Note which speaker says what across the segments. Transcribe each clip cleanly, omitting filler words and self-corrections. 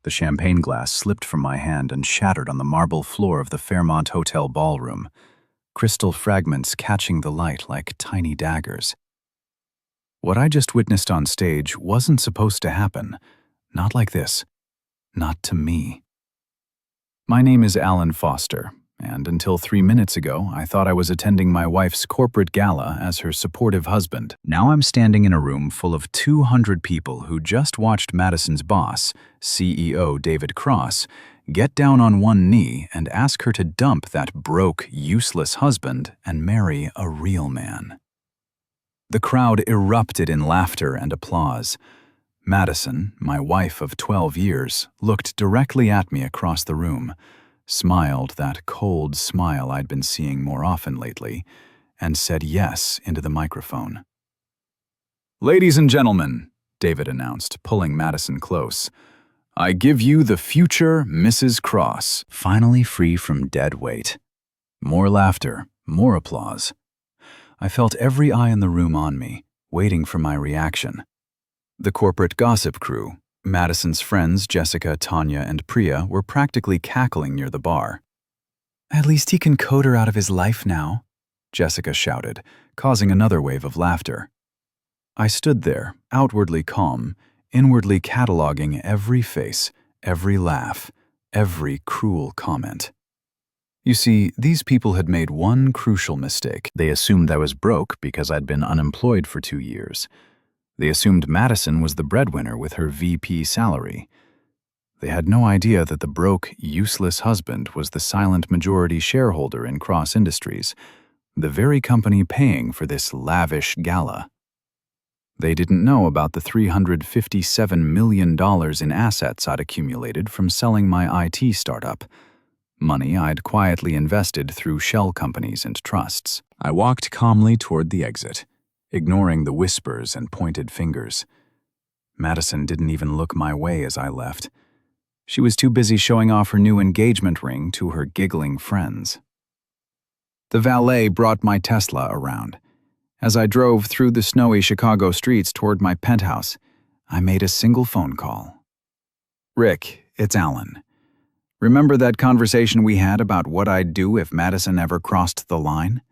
Speaker 1: The champagne glass slipped from my hand and shattered on the marble floor of the Fairmont Hotel ballroom, crystal fragments catching the light like tiny daggers. What I just witnessed on stage wasn't supposed to happen. Not like this. Not to me. My name is Alan Foster, and until 3 minutes ago, I thought I was attending my wife's corporate gala as her supportive husband. Now I'm standing in a room full of 200 people who just watched Madison's boss, CEO David Cross, get down on one knee and ask her to dump that broke, useless husband and marry a real man. The crowd erupted in laughter and applause. Madison, my wife of 12 years, looked directly at me across the room, smiled that cold smile I'd been seeing more often lately, and said yes into the microphone. "Ladies and gentlemen," David announced, pulling Madison close, "I give you the future Mrs. Cross." Finally free from dead weight. More laughter, more applause. I felt every eye in the room on me, waiting for my reaction. The corporate gossip crew, Madison's friends Jessica, Tanya, and Priya, were practically cackling near the bar. "At least he can code her out of his life now," Jessica shouted, causing another wave of laughter. I stood there, outwardly calm, inwardly cataloging every face, every laugh, every cruel comment. You see, these people had made one crucial mistake. They assumed I was broke because I'd been unemployed for 2 years. They assumed Madison was the breadwinner with her VP salary. They had no idea that the broke, useless husband was the silent majority shareholder in Cross Industries, the very company paying for this lavish gala. They didn't know about the $357 million in assets I'd accumulated from selling my IT startup, money I'd quietly invested through shell companies and trusts. I walked calmly toward the exit, ignoring the whispers and pointed fingers. Madison didn't even look my way as I left. She was too busy showing off her new engagement ring to her giggling friends. The valet brought my Tesla around. As I drove through the snowy Chicago streets toward my penthouse, I made a single phone call. "Rick, it's Alan. Remember that conversation we had about what I'd do if Madison ever crossed the line?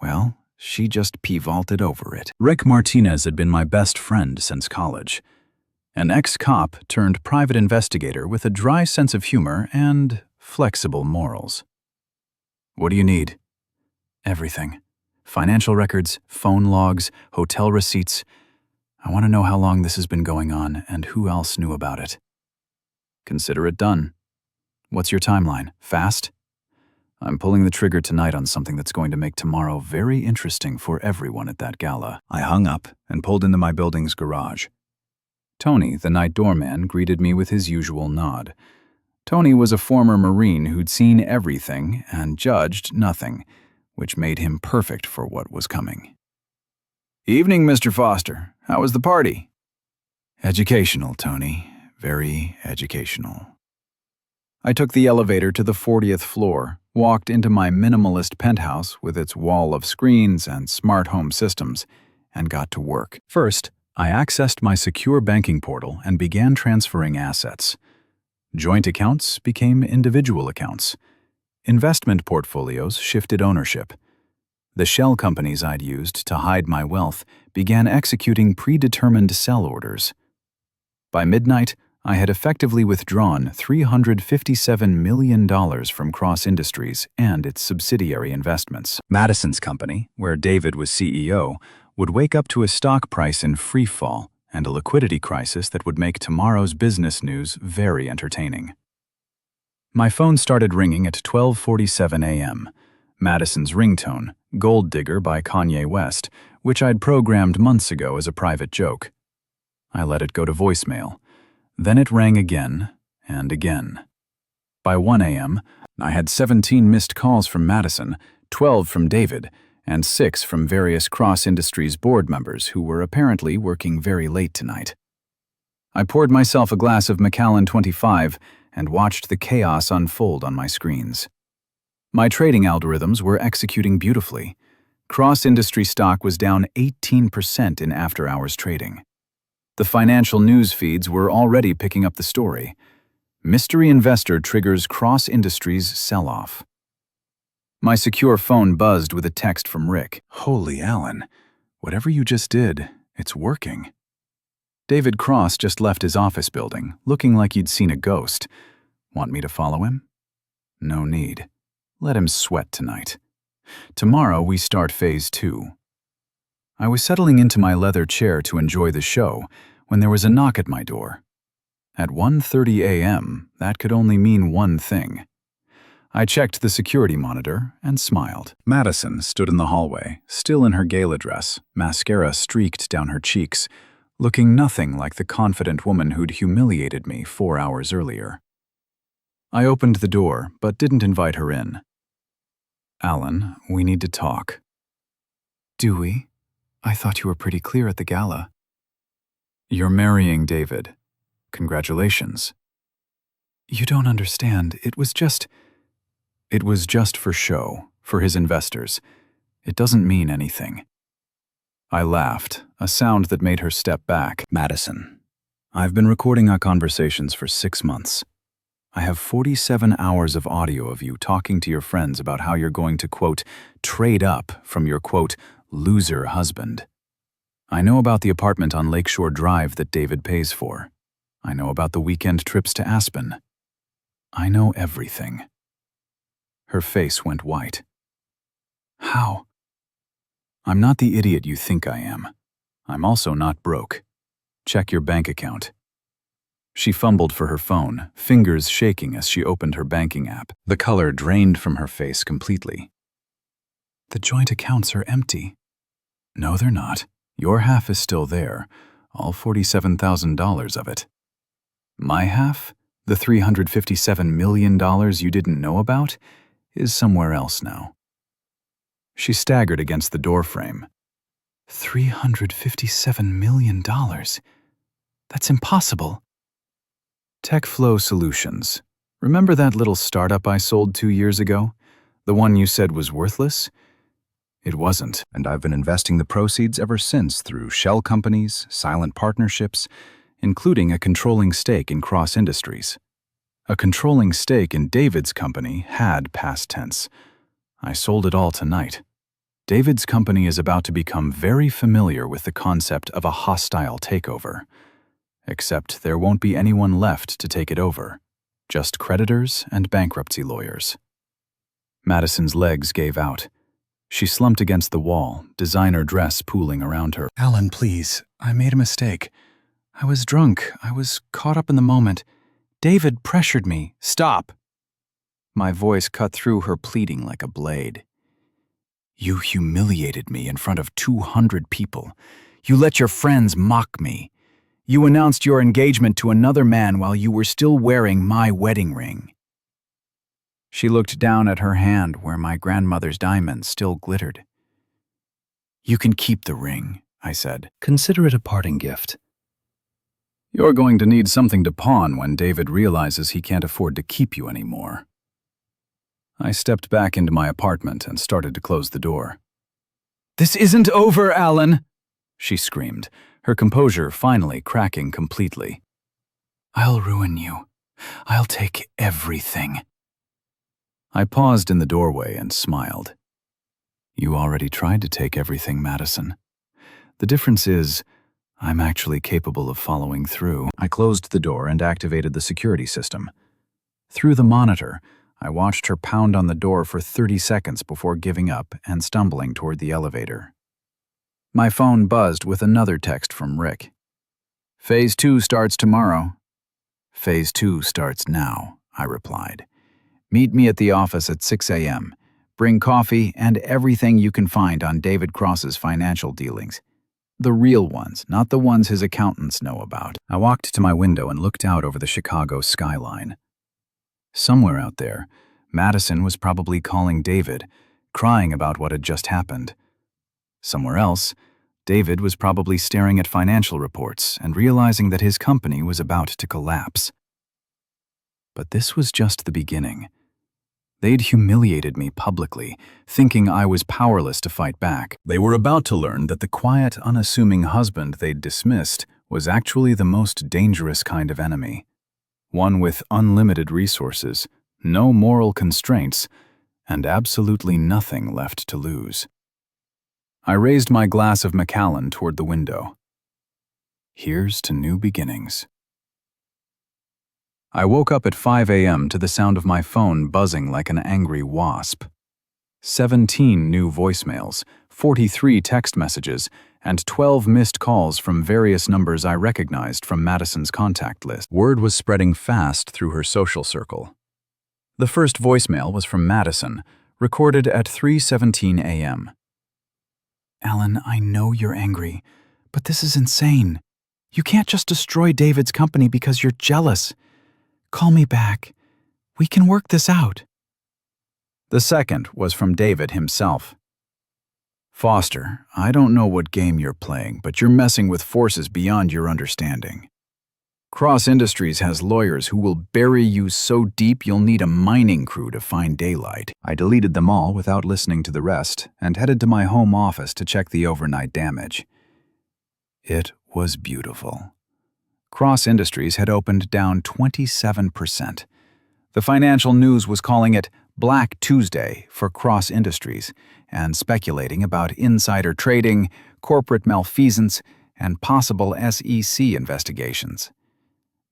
Speaker 1: Well, she just p-vaulted over it." Rick Martinez had been my best friend since college. An ex-cop turned private investigator with a dry sense of humor and flexible morals. "What do you need?" "Everything. Financial records, phone logs, hotel receipts. I want to know how long this has been going on and who else knew about it." "Consider it done. What's your timeline? Fast?" "I'm pulling the trigger tonight on something that's going to make tomorrow very interesting for everyone at that gala." I hung up and pulled into my building's garage. Tony, the night doorman, greeted me with his usual nod. Tony was a former Marine who'd seen everything and judged nothing, which made him perfect for what was coming. "Evening, Mr. Foster. How was the party?" "Educational, Tony. Very educational." I took the elevator to the 40th floor, walked into my minimalist penthouse with its wall of screens and smart home systems, and got to work. First, I accessed my secure banking portal and began transferring assets. Joint accounts became individual accounts. Investment portfolios shifted ownership. The shell companies I'd used to hide my wealth began executing predetermined sell orders. By midnight, I had effectively withdrawn $357 million from Cross Industries and its subsidiary investments. Madison's company, where David was CEO, would wake up to a stock price in free fall and a liquidity crisis that would make tomorrow's business news very entertaining. My phone started ringing at 12:47 a.m. Madison's ringtone, Gold Digger by Kanye West, which I'd programmed months ago as a private joke. I let it go to voicemail. Then it rang again and again. By 1 a.m., I had 17 missed calls from Madison, 12 from David, and 6 from various Cross Industries board members who were apparently working very late tonight. I poured myself a glass of Macallan 25 and watched the chaos unfold on my screens. My trading algorithms were executing beautifully. Cross Industry stock was down 18% in after-hours trading. The financial news feeds were already picking up the story. Mystery investor triggers cross-industries sell-off. My secure phone buzzed with a text from Rick. Holy Alan, whatever you just did, it's working. David Cross just left his office building, looking like you'd seen a ghost. Want me to follow him? No need. Let him sweat tonight. Tomorrow we start phase 2. I was settling into my leather chair to enjoy the show when there was a knock at my door. At 1:30 a.m., that could only mean one thing. I checked the security monitor and smiled. Madison stood in the hallway, still in her gala dress, mascara streaked down her cheeks, looking nothing like the confident woman who'd humiliated me 4 hours earlier. I opened the door, but didn't invite her in. Alan, we need to talk. Do we? I thought you were pretty clear at the gala. You're marrying David. Congratulations. You don't understand. It was just for show, for his investors. It doesn't mean anything. I laughed, a sound that made her step back. Madison, I've been recording our conversations for 6 months. I have 47 hours of audio of you talking to your friends about how you're going to, quote, trade up from your, quote, loser husband. I know about the apartment on Lakeshore Drive that David pays for. I know about the weekend trips to Aspen. I know everything. Her face went white. How? I'm not the idiot you think I am. I'm also not broke. Check your bank account. She fumbled for her phone, fingers shaking as she opened her banking app. The color drained from her face completely. The joint accounts are empty. No, they're not. Your half is still there, all $47,000 of it. My half, the $357 million you didn't know about, is somewhere else now. She staggered against the doorframe. $357 million? That's impossible. TechFlow Solutions. Remember that little startup I sold 2 years ago? The one you said was worthless? It wasn't, and I've been investing the proceeds ever since through shell companies, silent partnerships, including a controlling stake in Cross Industries. A controlling stake in David's company had past tense. I sold it all tonight. David's company is about to become very familiar with the concept of a hostile takeover. Except there won't be anyone left to take it over. Just creditors and bankruptcy lawyers. Madison's legs gave out. She slumped against the wall, designer dress pooling around her. Alan, please, I made a mistake. I was drunk. I was caught up in the moment. David pressured me. Stop! My voice cut through her pleading like a blade. You humiliated me in front of 200 people. You let your friends mock me. You announced your engagement to another man while you were still wearing my wedding ring. She looked down at her hand where my grandmother's diamonds still glittered. You can keep the ring, I said. Consider it a parting gift. You're going to need something to pawn when David realizes he can't afford to keep you anymore. I stepped back into my apartment and started to close the door. This isn't over, Alan, she screamed, her composure finally cracking completely. I'll ruin you. I'll take everything. I paused in the doorway and smiled. You already tried to take everything, Madison. The difference is, I'm actually capable of following through. I closed the door and activated the security system. Through the monitor, I watched her pound on the door for 30 seconds before giving up and stumbling toward the elevator. My phone buzzed with another text from Rick. Phase 2 starts tomorrow. Phase 2 starts now, I replied. Meet me at the office at 6 a.m. Bring coffee and everything you can find on David Cross's financial dealings. The real ones, not the ones his accountants know about. I walked to my window and looked out over the Chicago skyline. Somewhere out there, Madison was probably calling David, crying about what had just happened. Somewhere else, David was probably staring at financial reports and realizing that his company was about to collapse. But this was just the beginning. They'd humiliated me publicly, thinking I was powerless to fight back. They were about to learn that the quiet, unassuming husband they'd dismissed was actually the most dangerous kind of enemy. One with unlimited resources, no moral constraints, and absolutely nothing left to lose. I raised my glass of Macallan toward the window. Here's to new beginnings. I woke up at 5 a.m. to the sound of my phone buzzing like an angry wasp. 17 new voicemails, 43 text messages, and 12 missed calls from various numbers I recognized from Madison's contact list. Word was spreading fast through her social circle. The first voicemail was from Madison, recorded at 3:17 a.m. "Alan, I know you're angry, but this is insane. You can't just destroy David's company because you're jealous. Call me back. We can work this out." The second was from David himself. "Foster, I don't know what game you're playing, but you're messing with forces beyond your understanding. Cross Industries has lawyers who will bury you so deep you'll need a mining crew to find daylight." I deleted them all without listening to the rest and headed to my home office to check the overnight damage. It was beautiful. Cross Industries had opened down 27%. The financial news was calling it Black Tuesday for Cross Industries and speculating about insider trading, corporate malfeasance, and possible SEC investigations.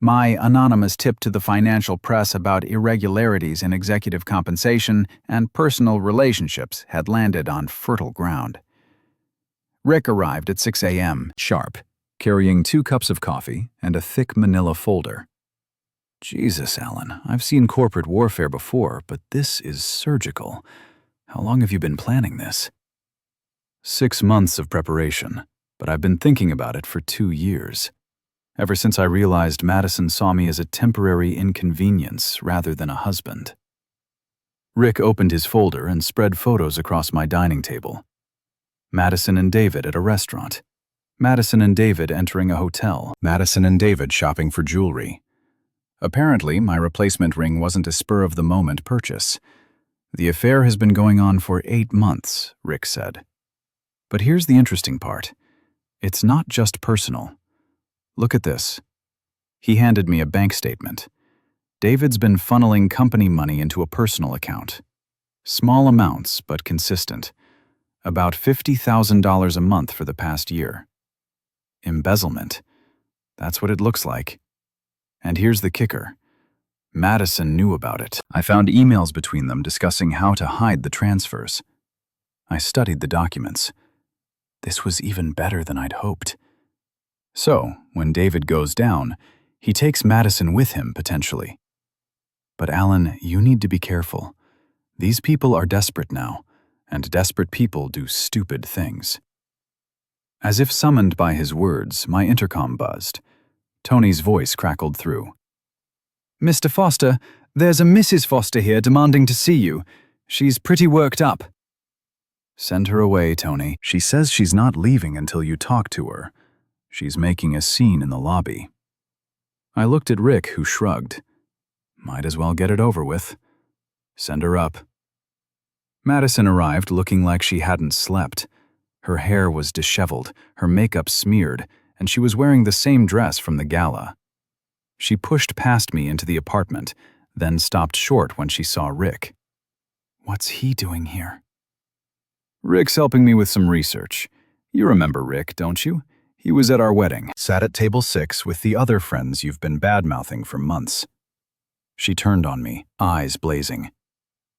Speaker 1: My anonymous tip to the financial press about irregularities in executive compensation and personal relationships had landed on fertile ground. Rick arrived at 6 a.m. sharp, carrying 2 cups of coffee and a thick manila folder. "Jesus, Alan, I've seen corporate warfare before, but this is surgical. How long have you been planning this?" 6 months of preparation, but I've been thinking about it for 2 years. Ever since I realized Madison saw me as a temporary inconvenience rather than a husband. Rick opened his folder and spread photos across my dining table. Madison and David at a restaurant. Madison and David entering a hotel. Madison and David shopping for jewelry. Apparently, my replacement ring wasn't a spur-of-the-moment purchase. "The affair has been going on for 8 months, Rick said. But here's the interesting part. It's not just personal. Look at this." He handed me a bank statement. David's been funneling company money into a personal account. Small amounts, but consistent. About $50,000 a month for the past year. Embezzlement. That's what it looks like. And here's the kicker. Madison knew about it. I found emails between them discussing how to hide the transfers. I studied the documents. This was even better than I'd hoped. So, when David goes down, he takes Madison with him, potentially. But Alan, you need to be careful. These people are desperate now, and desperate people do stupid things. As if summoned by his words, my intercom buzzed. Tony's voice crackled through. "Mr. Foster, there's a Mrs. Foster here demanding to see you. She's pretty worked up." "Send her away, Tony. She says she's not leaving until you talk to her. She's making a scene in the lobby." I looked at Rick, who shrugged. Might as well get it over with. Send her up. Madison arrived looking like she hadn't slept. Her hair was disheveled, her makeup smeared, and she was wearing the same dress from the gala. She pushed past me into the apartment, then stopped short when she saw Rick. What's he doing here? Rick's helping me with some research. You remember Rick, don't you? He was at our wedding, sat at table 6 with the other friends you've been bad-mouthing for months. She turned on me, eyes blazing.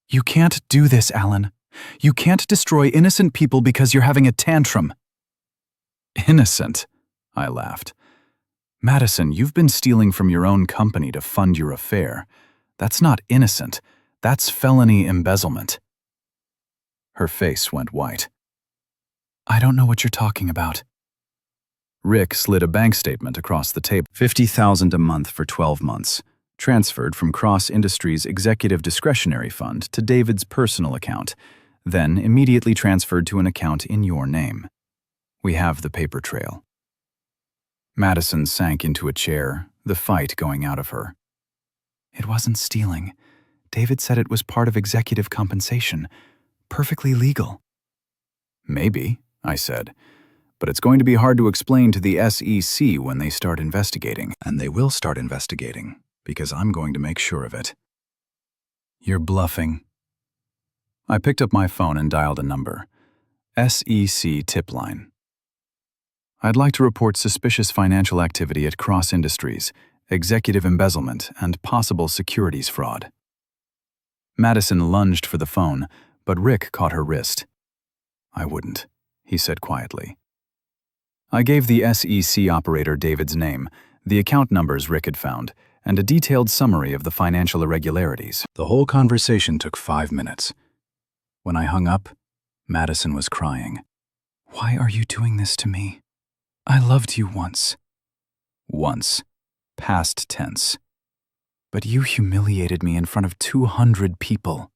Speaker 1: You can't do this, Alan. You can't destroy innocent people because you're having a tantrum. Innocent? I laughed. Madison, you've been stealing from your own company to fund your affair. That's not innocent. That's felony embezzlement. Her face went white. I don't know what you're talking about. Rick slid a bank statement across the table. $50,000 a month for 12 months, transferred from Cross Industries' Executive Discretionary Fund to David's personal account, then immediately transferred to an account in your name. We have the paper trail. Madison sank into a chair, the fight going out of her. It wasn't stealing. David said it was part of executive compensation. Perfectly legal. Maybe, I said. But it's going to be hard to explain to the SEC when they start investigating. And they will start investigating. because I'm going to make sure of it. You're bluffing. I picked up my phone and dialed a number. SEC tip line. I'd like to report suspicious financial activity at Cross Industries, executive embezzlement, and possible securities fraud. Madison lunged for the phone, but Rick caught her wrist. I wouldn't, he said quietly. I gave the SEC operator David's name, the account numbers Rick had found, and a detailed summary of the financial irregularities. The whole conversation took 5 minutes. When I hung up, Madison was crying. Why are you doing this to me? I loved you once. Once. Past tense. But you humiliated me in front of 200 people.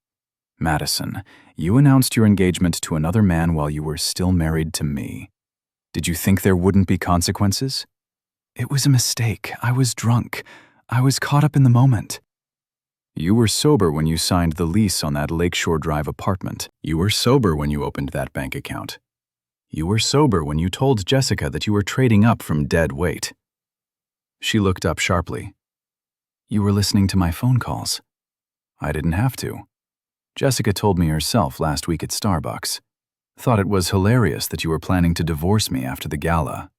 Speaker 1: Madison, you announced your engagement to another man while you were still married to me. Did you think there wouldn't be consequences? It was a mistake. I was drunk. I was caught up in the moment. You were sober when you signed the lease on that Lakeshore Drive apartment. You were sober when you opened that bank account. You were sober when you told Jessica that you were trading up from dead weight. She looked up sharply. You were listening to my phone calls. I didn't have to. Jessica told me herself last week at Starbucks. Thought it was hilarious that you were planning to divorce me after the gala.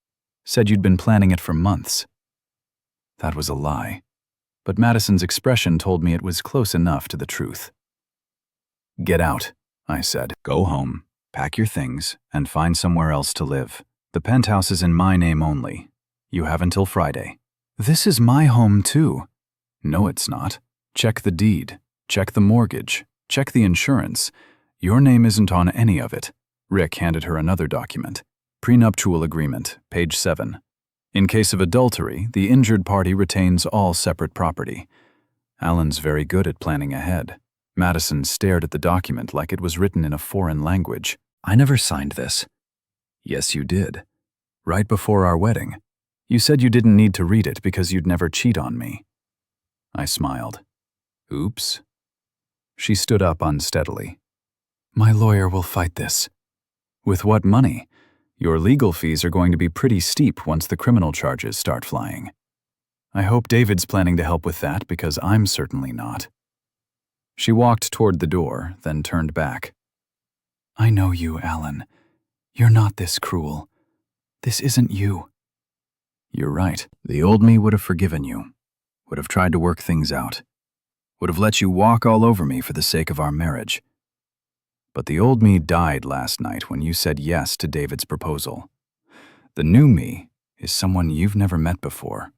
Speaker 1: Said you'd been planning it for months. That was a lie. But Madison's expression told me it was close enough to the truth. Get out, I said. Go home, pack your things, and find somewhere else to live. The penthouse is in my name only. You have until Friday. This is my home too. No, it's not. Check the deed. Check the mortgage. Check the insurance. Your name isn't on any of it. Rick handed her another document. Prenuptial agreement, page 7. In case of adultery, the injured party retains all separate property. Alan's very good at planning ahead. Madison stared at the document like it was written in a foreign language. I never signed this. Yes, you did. Right before our wedding. You said you didn't need to read it because you'd never cheat on me. I smiled. Oops. She stood up unsteadily. My lawyer will fight this. With what money? Your legal fees are going to be pretty steep once the criminal charges start flying. I hope David's planning to help with that because I'm certainly not. She walked toward the door, then turned back. I know you, Alan. You're not this cruel. This isn't you. You're right. The old me would have forgiven you, would have tried to work things out, would have let you walk all over me for the sake of our marriage. But the old me died last night when you said yes to David's proposal. The new me is someone you've never met before.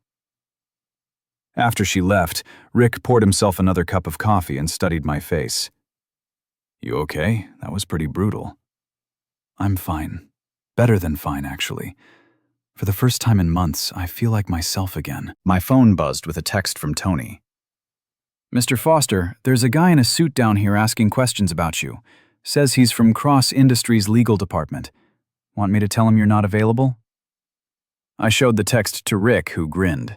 Speaker 1: After she left, Rick poured himself another cup of coffee and studied my face. You okay? That was pretty brutal. I'm fine. Better than fine, actually. For the first time in months, I feel like myself again. My phone buzzed with a text from Tony. Mr. Foster, there's a guy in a suit down here asking questions about you. Says he's from Cross Industries legal department. Want me to tell him you're not available? I showed the text to Rick, who grinned.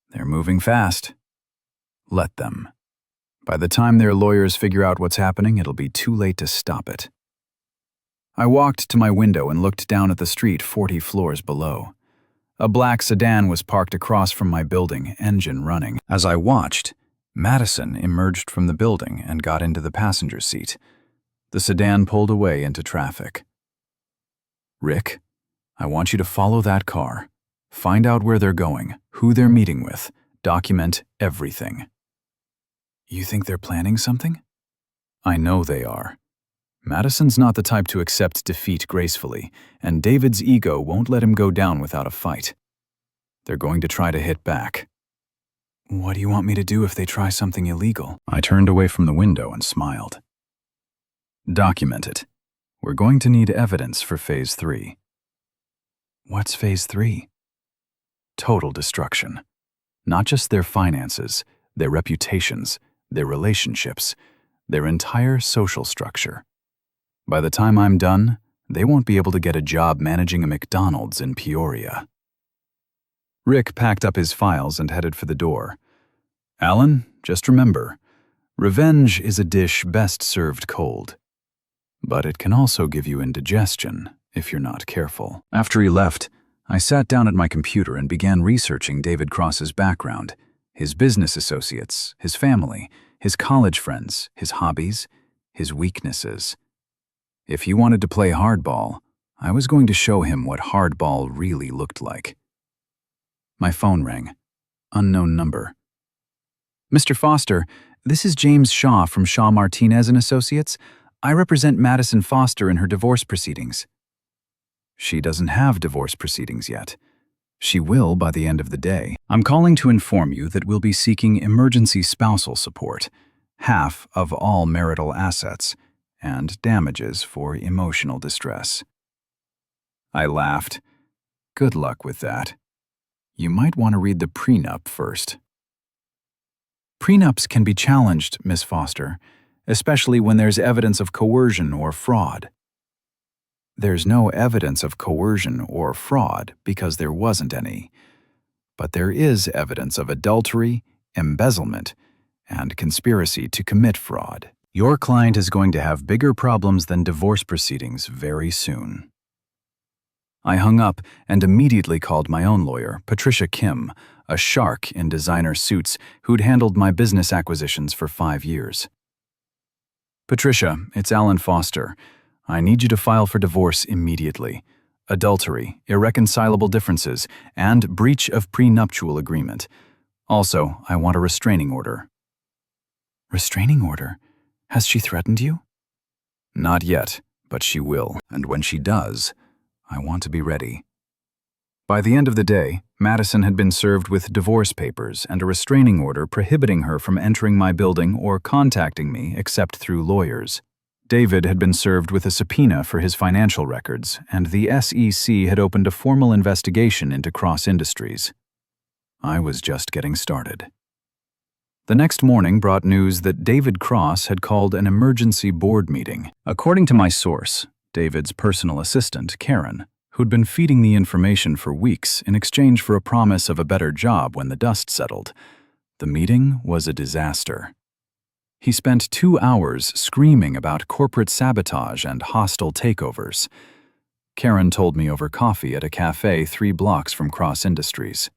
Speaker 1: They're moving fast. Let them. By the time their lawyers figure out what's happening, it'll be too late to stop it. I walked to my window and looked down at the street 40 floors below. A black sedan was parked across from my building, engine running. As I watched, Madison emerged from the building and got into the passenger seat. The sedan pulled away into traffic. Rick, I want you to follow that car. Find out where they're going, who they're meeting with. Document everything. You think they're planning something? I know they are. Madison's not the type to accept defeat gracefully, and David's ego won't let him go down without a fight. They're going to try to hit back. What do you want me to do if they try something illegal? I turned away from the window and smiled. Document it. We're going to need evidence for Phase 3. What's Phase 3? Total destruction. Not just their finances, their reputations, their relationships, their entire social structure. By the time I'm done, they won't be able to get a job managing a McDonald's in Peoria. Rick packed up his files and headed for the door. Alan, just remember, revenge is a dish best served cold. But it can also give you indigestion if you're not careful. After he left, I sat down at my computer and began researching David Cross's background, His business associates, his family, his college friends, his hobbies, his weaknesses. If he wanted to play hardball, I was going to show him what hardball really looked like. My phone rang. Unknown number. Mr. Foster, this is James Shaw from Shaw Martinez and Associates. I represent Madison Foster in her divorce proceedings. She doesn't have divorce proceedings yet. She will by the end of the day. I'm calling to inform you that we'll be seeking emergency spousal support, half of all marital assets, and damages for emotional distress. I laughed. Good luck with that. You might want to read the prenup first. Prenups can be challenged, Miss Foster, especially when there's evidence of coercion or fraud. There's no evidence of coercion or fraud because there wasn't any. But there is evidence of adultery, embezzlement, and conspiracy to commit fraud. Your client is going to have bigger problems than divorce proceedings very soon. I hung up and immediately called my own lawyer, Patricia Kim, a shark in designer suits who'd handled my business acquisitions for 5 years. Patricia, it's Alan Foster. I need you to file for divorce immediately. Adultery, irreconcilable differences, and breach of prenuptial agreement. Also, I want a restraining order. Restraining order? Has she threatened you? Not yet, but she will, and when she does, I want to be ready. By the end of the day, Madison had been served with divorce papers and a restraining order prohibiting her from entering my building or contacting me except through lawyers. David had been served with a subpoena for his financial records, and the SEC had opened a formal investigation into Cross Industries. I was just getting started. The next morning brought news that David Cross had called an emergency board meeting. According to my source, David's personal assistant, Karen, who'd been feeding the information for weeks in exchange for a promise of a better job when the dust settled, the meeting was a disaster. He spent 2 hours screaming about corporate sabotage and hostile takeovers. Karen told me over coffee at a cafe 3 blocks from Cross Industries.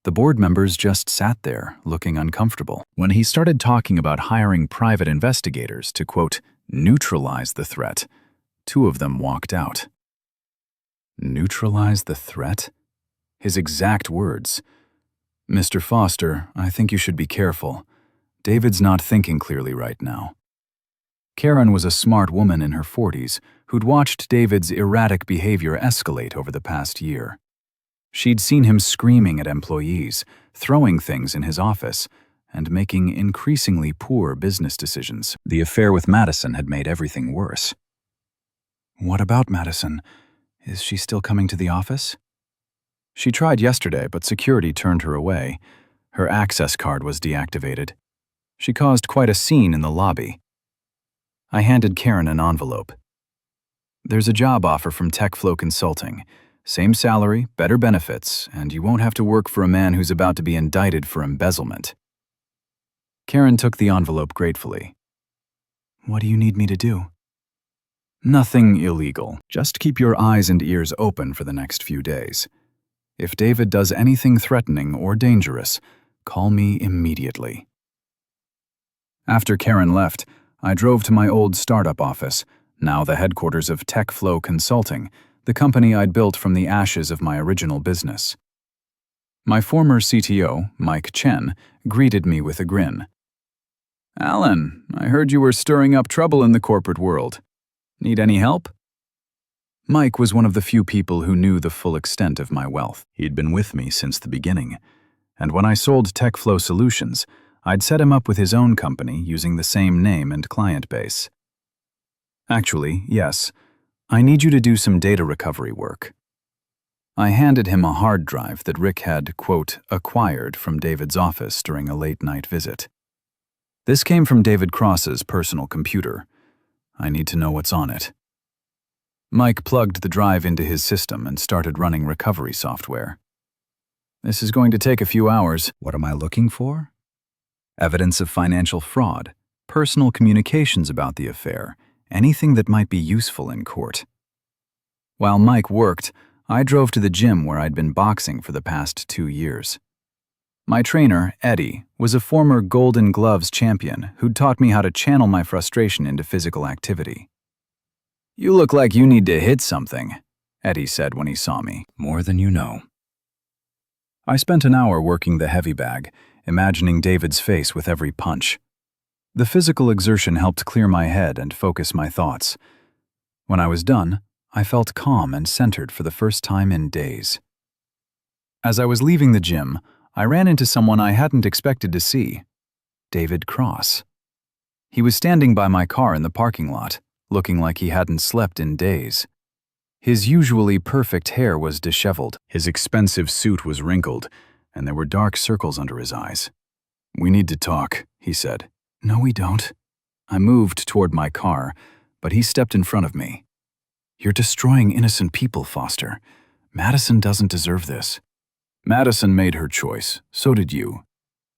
Speaker 1: The board members just sat there, looking uncomfortable. When he started talking about hiring private investigators to, quote, neutralize the threat, 2 of them walked out. Neutralize the threat? His exact words. Mr. Foster, I think you should be careful. David's not thinking clearly right now. Karen was a smart woman in her 40s who'd watched David's erratic behavior escalate over the past year. She'd seen him screaming at employees, throwing things in his office, and making increasingly poor business decisions. The affair with Madison had made everything worse. What about Madison? Is she still coming to the office? She tried yesterday, but security turned her away. Her access card was deactivated. She caused quite a scene in the lobby. I handed Karen an envelope. There's a job offer from TechFlow Consulting. Same salary, better benefits, and you won't have to work for a man who's about to be indicted for embezzlement. Karen took the envelope gratefully. What do you need me to do? Nothing illegal. Just keep your eyes and ears open for the next few days. If David does anything threatening or dangerous, call me immediately. After Karen left, I drove to my old startup office, now the headquarters of TechFlow Consulting, the company I'd built from the ashes of my original business. My former CTO, Mike Chen, greeted me with a grin. Alan, I heard you were stirring up trouble in the corporate world. Need any help? Mike was one of the few people who knew the full extent of my wealth. He'd been with me since the beginning, and when I sold TechFlow Solutions, I'd set him up with his own company using the same name and client base. Actually, yes, I need you to do some data recovery work. I handed him a hard drive that Rick had, quote, acquired from David's office during a late-night visit. This came from David Cross's personal computer. I need to know what's on it. Mike plugged the drive into his system and started running recovery software. This is going to take a few hours. What am I looking for? Evidence of financial fraud, personal communications about the affair, anything that might be useful in court. While Mike worked, I drove to the gym where I'd been boxing for the past 2 years. My trainer, Eddie, was a former Golden Gloves champion who'd taught me how to channel my frustration into physical activity. "You look like you need to hit something," Eddie said when he saw me. "More than you know." I spent an hour working the heavy bag, imagining David's face with every punch. The physical exertion helped clear my head and focus my thoughts. When I was done, I felt calm and centered for the first time in days. As I was leaving the gym, I ran into someone I hadn't expected to see: David Cross. He was standing by my car in the parking lot, looking like he hadn't slept in days. His usually perfect hair was disheveled, his expensive suit was wrinkled, and there were dark circles under his eyes. "We need to talk," he said. "No, we don't." I moved toward my car, but he stepped in front of me. "You're destroying innocent people, Foster. Madison doesn't deserve this." "Madison made her choice. So did you."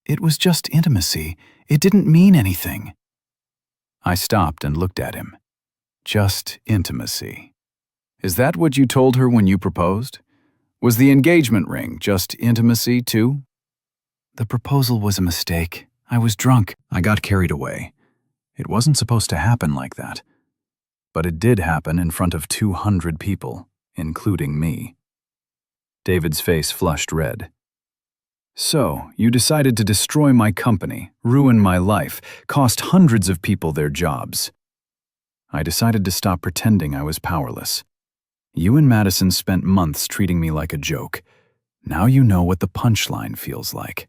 Speaker 1: "It was just intimacy. It didn't mean anything." I stopped and looked at him. Just intimacy. Is that what you told her when you proposed? Was the engagement ring just intimacy, too? "The proposal was a mistake. I was drunk. I got carried away. It wasn't supposed to happen like that. But it did happen in front of 200 people, including me." David's face flushed red. "So, you decided to destroy my company, ruin my life, cost hundreds of people their jobs." I decided to stop pretending I was powerless. "You and Madison spent months treating me like a joke. Now you know what the punchline feels like."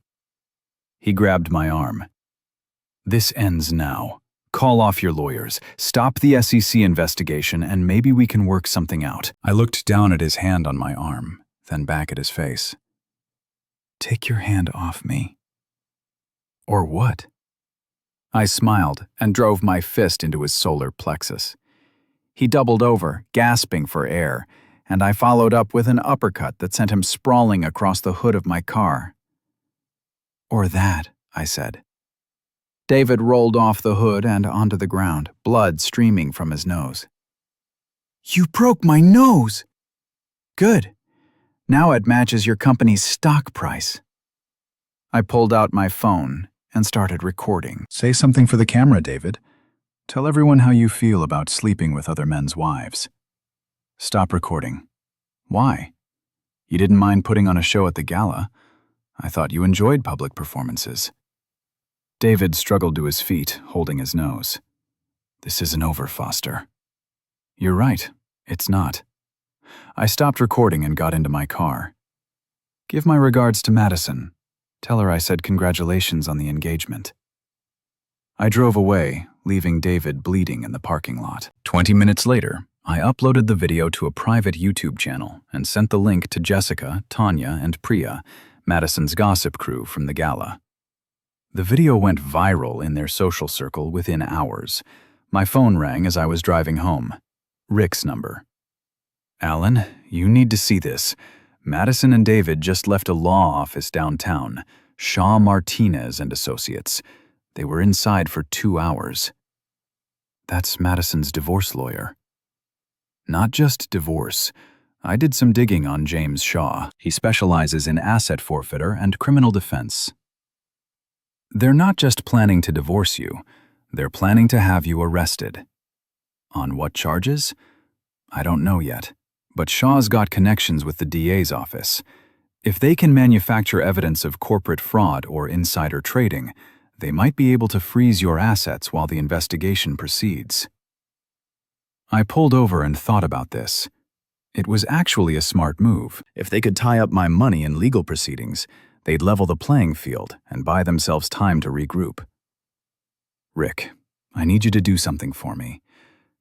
Speaker 1: He grabbed my arm. "This ends now. Call off your lawyers, stop the SEC investigation, and maybe we can work something out." I looked down at his hand on my arm, then back at his face. "Take your hand off me." "Or what?" I smiled and drove my fist into his solar plexus. He doubled over, gasping for air, and I followed up with an uppercut that sent him sprawling across the hood of my car. "Or that," I said. David rolled off the hood and onto the ground, blood streaming from his nose. "You broke my nose!" "Good. Now it matches your company's stock price." I pulled out my phone and started recording. "Say something for the camera, David. Tell everyone how you feel about sleeping with other men's wives." "Stop recording." "Why? You didn't mind putting on a show at the gala. I thought you enjoyed public performances." David struggled to his feet, holding his nose. "This isn't over, Foster." "You're right. It's not." I stopped recording and got into my car. "Give my regards to Madison. Tell her I said congratulations on the engagement." I drove away, leaving David bleeding in the parking lot. 20 minutes later, I uploaded the video to a private YouTube channel and sent the link to Jessica, Tanya, and Priya, Madison's gossip crew from the gala. The video went viral in their social circle within hours. My phone rang as I was driving home. Rick's number. "Alan, you need to see this. Madison and David just left a law office downtown, Shaw Martinez and Associates. They were inside for 2 hours." "That's Madison's divorce lawyer." "Not just divorce. I did some digging on James Shaw. He specializes in asset forfeiture and criminal defense. They're not just planning to divorce you, they're planning to have you arrested." "On what charges?" "I don't know yet, but Shaw's got connections with the DA's office. If they can manufacture evidence of corporate fraud or insider trading, they might be able to freeze your assets while the investigation proceeds." I pulled over and thought about this. It was actually a smart move. If they could tie up my money in legal proceedings, they'd level the playing field and buy themselves time to regroup. "Rick, I need you to do something for me.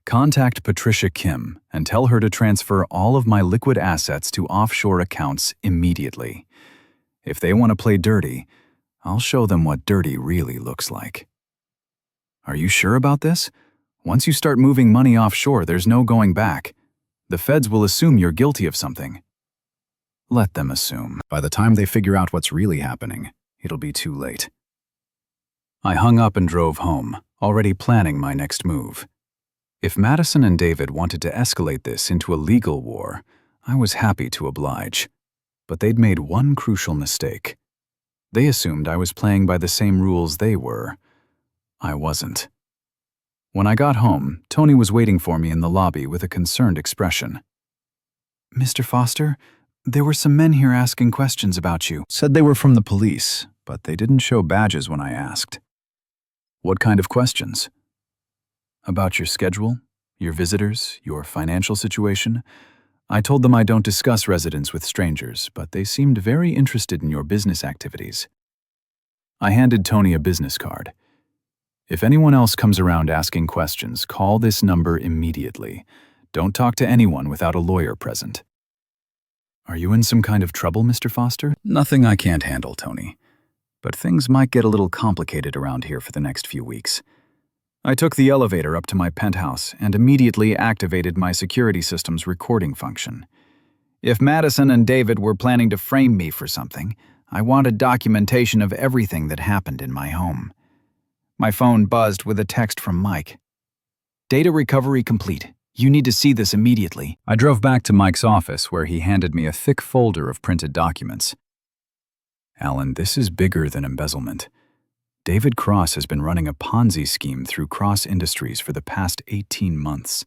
Speaker 1: Contact Patricia Kim and tell her to transfer all of my liquid assets to offshore accounts immediately. If they want to play dirty, I'll show them what dirty really looks like." "Are you sure about this? Once you start moving money offshore, there's no going back. The feds will assume you're guilty of something." "Let them assume. By the time they figure out what's really happening, it'll be too late." I hung up and drove home, already planning my next move. If Madison and David wanted to escalate this into a legal war, I was happy to oblige. But they'd made one crucial mistake. They assumed I was playing by the same rules they were. I wasn't. When I got home, Tony was waiting for me in the lobby with a concerned expression. "Mr. Foster, there were some men here asking questions about you." Said they were from the police, but they didn't show badges when I asked. "What kind of questions?" "About your schedule, your visitors, your financial situation." I told them I don't discuss residence with strangers, but they seemed very interested in your business activities. I handed Tony a business card. "If anyone else comes around asking questions, call this number immediately. Don't talk to anyone without a lawyer present." "Are you in some kind of trouble, Mr. Foster?" "Nothing I can't handle, Tony. But things might get a little complicated around here for the next few weeks." I took the elevator up to my penthouse and immediately activated my security system's recording function. If Madison and David were planning to frame me for something, I wanted documentation of everything that happened in my home. My phone buzzed with a text from Mike. "Data recovery complete. You need to see this immediately." I drove back to Mike's office where he handed me a thick folder of printed documents. "Alan, this is bigger than embezzlement. David Cross has been running a Ponzi scheme through Cross Industries for the past 18 months.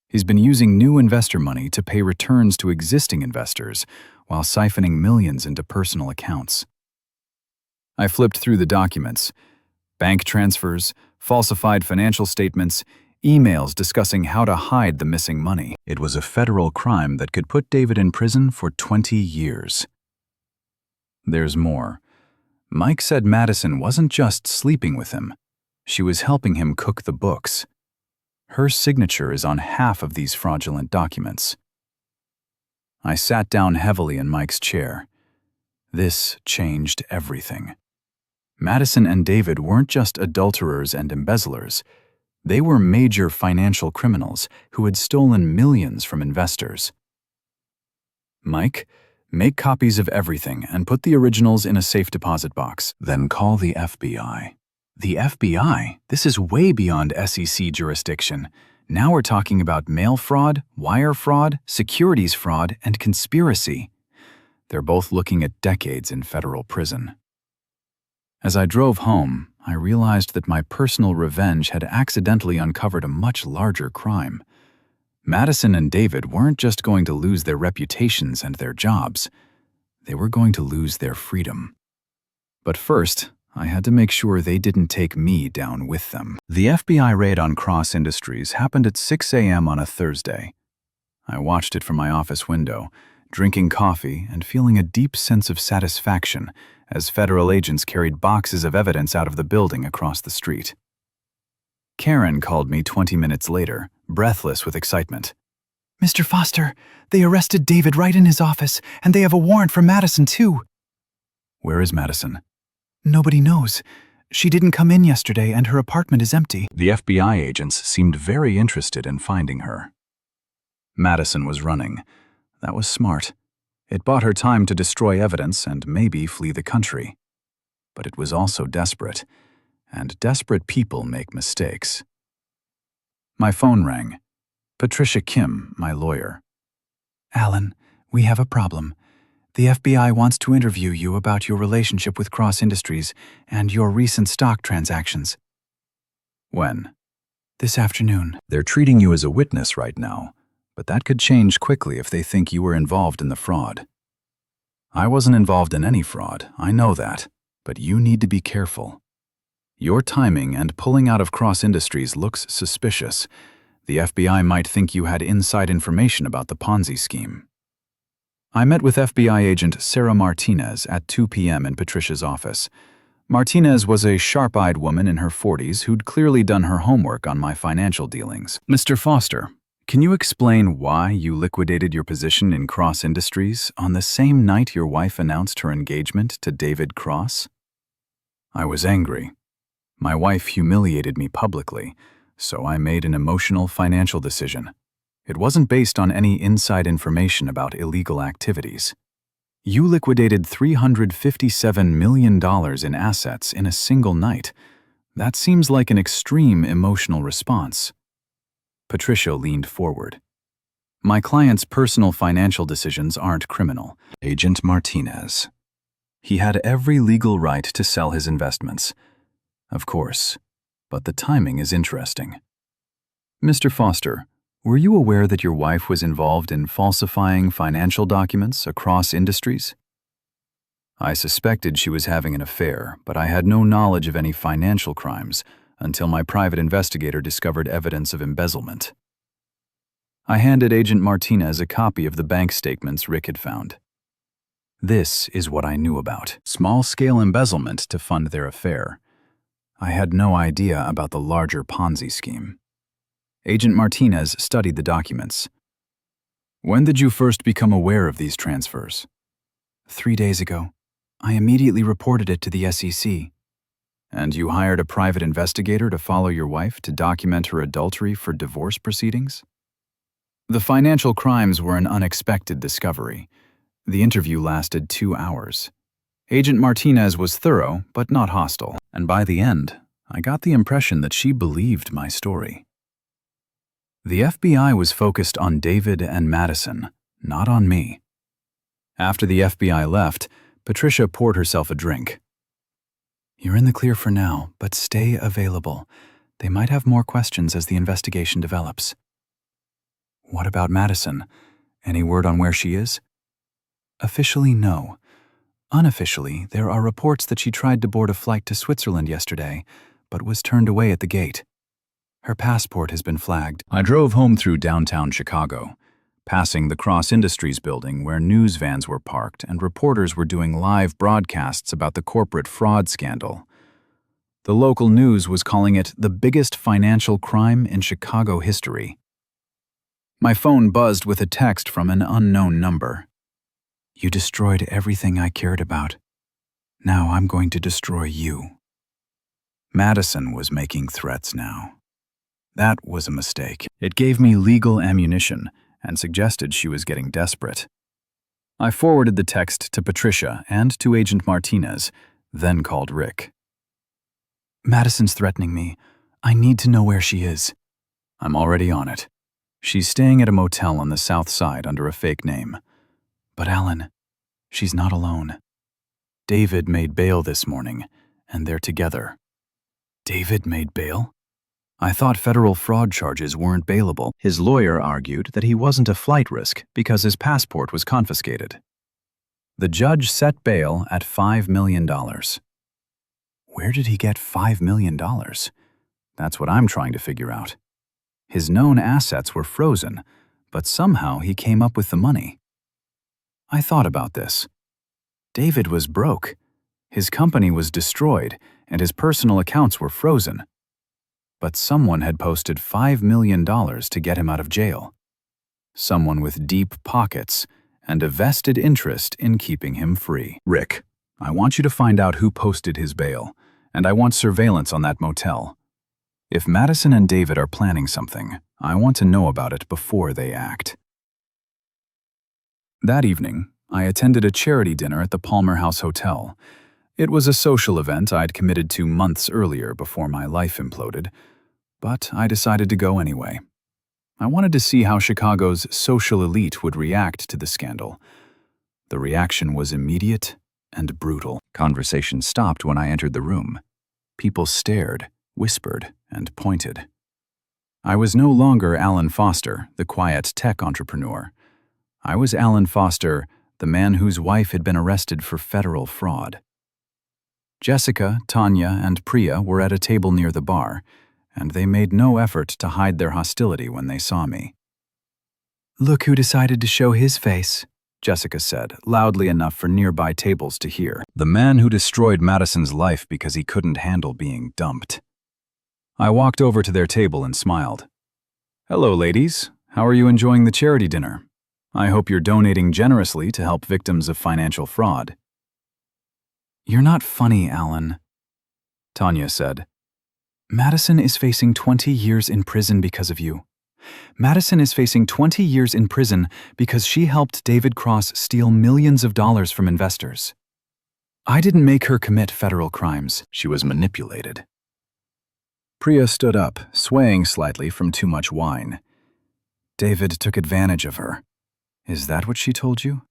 Speaker 1: He's been using new investor money to pay returns to existing investors while siphoning millions into personal accounts." I flipped through the documents. Bank transfers, falsified financial statements, emails discussing how to hide the missing money. It was a federal crime that could put David in prison for 20 years. There's more. Mike said Madison wasn't just sleeping with him. She was helping him cook the books. Her signature is on half of these fraudulent documents. I sat down heavily in Mike's chair. This changed everything. Madison and David weren't just adulterers and embezzlers. They were major financial criminals who had stolen millions from investors. "Mike, make copies of everything and put the originals in a safe deposit box. Then call the FBI." "The FBI? This is way beyond SEC jurisdiction. Now we're talking about mail fraud, wire fraud, securities fraud, and conspiracy. They're both looking at decades in federal prison." As I drove home, I realized that my personal revenge had accidentally uncovered a much larger crime. Madison and David weren't just going to lose their reputations and their jobs. They were going to lose their freedom. But first, I had to make sure they didn't take me down with them. The FBI raid on Cross Industries happened at 6 a.m. on a Thursday. I watched it from my office window, drinking coffee and feeling a deep sense of satisfaction as federal agents carried boxes of evidence out of the building across the street. Karen called me 20 minutes later, breathless with excitement. "Mr. Foster, they arrested David right in his office, and they have a warrant for Madison, too." "Where is Madison?" "Nobody knows. She didn't come in yesterday, and her apartment is empty." The FBI agents seemed very interested in finding her. Madison was running. That was smart. It bought her time to destroy evidence and maybe flee the country. But it was also desperate, and desperate people make mistakes. My phone rang. Patricia Kim, my lawyer. "Alan, we have a problem. The FBI wants to interview you about your relationship with Cross Industries and your recent stock transactions." "When?" "This afternoon." "They're treating you as a witness right now, but that could change quickly if they think you were involved in the fraud." "I wasn't involved in any fraud, I know that, but you need to be careful. Your timing and pulling out of Cross Industries looks suspicious. The FBI might think you had inside information about the Ponzi scheme." I met with FBI agent Sarah Martinez at 2 p.m. in Patricia's office. Martinez was a sharp-eyed woman in her 40s who'd clearly done her homework on my financial dealings. "Mr. Foster, can you explain why you liquidated your position in Cross Industries on the same night your wife announced her engagement to David Cross?" I was angry. My wife humiliated me publicly, so I made an emotional financial decision. It wasn't based on any inside information about illegal activities. You liquidated $357 million in assets in a single night. That seems like an extreme emotional response. Patricia leaned forward. "My client's personal financial decisions aren't criminal." "Agent Martinez, He had every legal right to sell his investments. Of course, but the timing is interesting. Mr. Foster, were you aware that your wife was involved in falsifying financial documents across industries? I suspected she was having an affair, but I had no knowledge of any financial crimes until my private investigator discovered evidence of embezzlement. I handed Agent Martinez a copy of the bank statements Rick had found. This is what I knew about: small-scale embezzlement to fund their affair. I had no idea about the larger Ponzi scheme. Agent Martinez studied the documents. When did you first become aware of these transfers? 3 days ago. I immediately reported it to the SEC. And you hired a private investigator to follow your wife to document her adultery for divorce proceedings? The financial crimes were an unexpected discovery. The interview lasted 2 hours. Agent Martinez was thorough, but not hostile, and by the end, I got the impression that she believed my story. The FBI was focused on David and Madison, not on me. After the FBI left, Patricia poured herself a drink. You're in the clear for now, but stay available. They might have more questions as the investigation develops. What about Madison? Any word on where she is? Officially, no. Unofficially, there are reports that she tried to board a flight to Switzerland yesterday, but was turned away at the gate. Her passport has been flagged. I drove home through downtown Chicago, passing the Cross Industries building where news vans were parked and reporters were doing live broadcasts about the corporate fraud scandal. The local news was calling it the biggest financial crime in Chicago history. My phone buzzed with a text from an unknown number. You destroyed everything I cared about. Now I'm going to destroy you. Madison was making threats now. That was a mistake. It gave me legal ammunition and suggested she was getting desperate. I forwarded the text to Patricia and to Agent Martinez, then called Rick. Madison's threatening me. I need to know where she is. I'm already on it. She's staying at a motel on the south side under a fake name. But Alan, she's not alone. David made bail this morning, and they're together. David made bail? I thought federal fraud charges weren't bailable. His lawyer argued that he wasn't a flight risk because his passport was confiscated. The judge set bail at $5 million. Where did he get $5 million? That's what I'm trying to figure out. His known assets were frozen, but somehow he came up with the money. I thought about this. David was broke. His company was destroyed, and his personal accounts were frozen. But someone had posted $5 million to get him out of jail. Someone with deep pockets and a vested interest in keeping him free. Rick, I want you to find out who posted his bail, and I want surveillance on that motel. If Madison and David are planning something, I want to know about it before they act. That evening, I attended a charity dinner at the Palmer House Hotel. It was a social event I'd committed to months earlier before my life imploded, but I decided to go anyway. I wanted to see how Chicago's social elite would react to the scandal. The reaction was immediate and brutal. Conversation stopped when I entered the room. People stared, whispered, and pointed. I was no longer Alan Foster, the quiet tech entrepreneur. I was Alan Foster, the man whose wife had been arrested for federal fraud. Jessica, Tanya, and Priya were at a table near the bar, and they made no effort to hide their hostility when they saw me. Look who decided to show his face, Jessica said, loudly enough for nearby tables to hear. The man who destroyed Madison's life because he couldn't handle being dumped. I walked over to their table and smiled. Hello, ladies. How are you enjoying the charity dinner? I hope you're donating generously to help victims of financial fraud. You're not funny, Alan, Tanya said. Madison is facing 20 years in prison because of you. Madison is facing 20 years in prison because she helped David Cross steal millions of dollars from investors. I didn't make her commit federal crimes. She was manipulated. Priya stood up, swaying slightly from too much wine. David took advantage of her. Is that what she told you?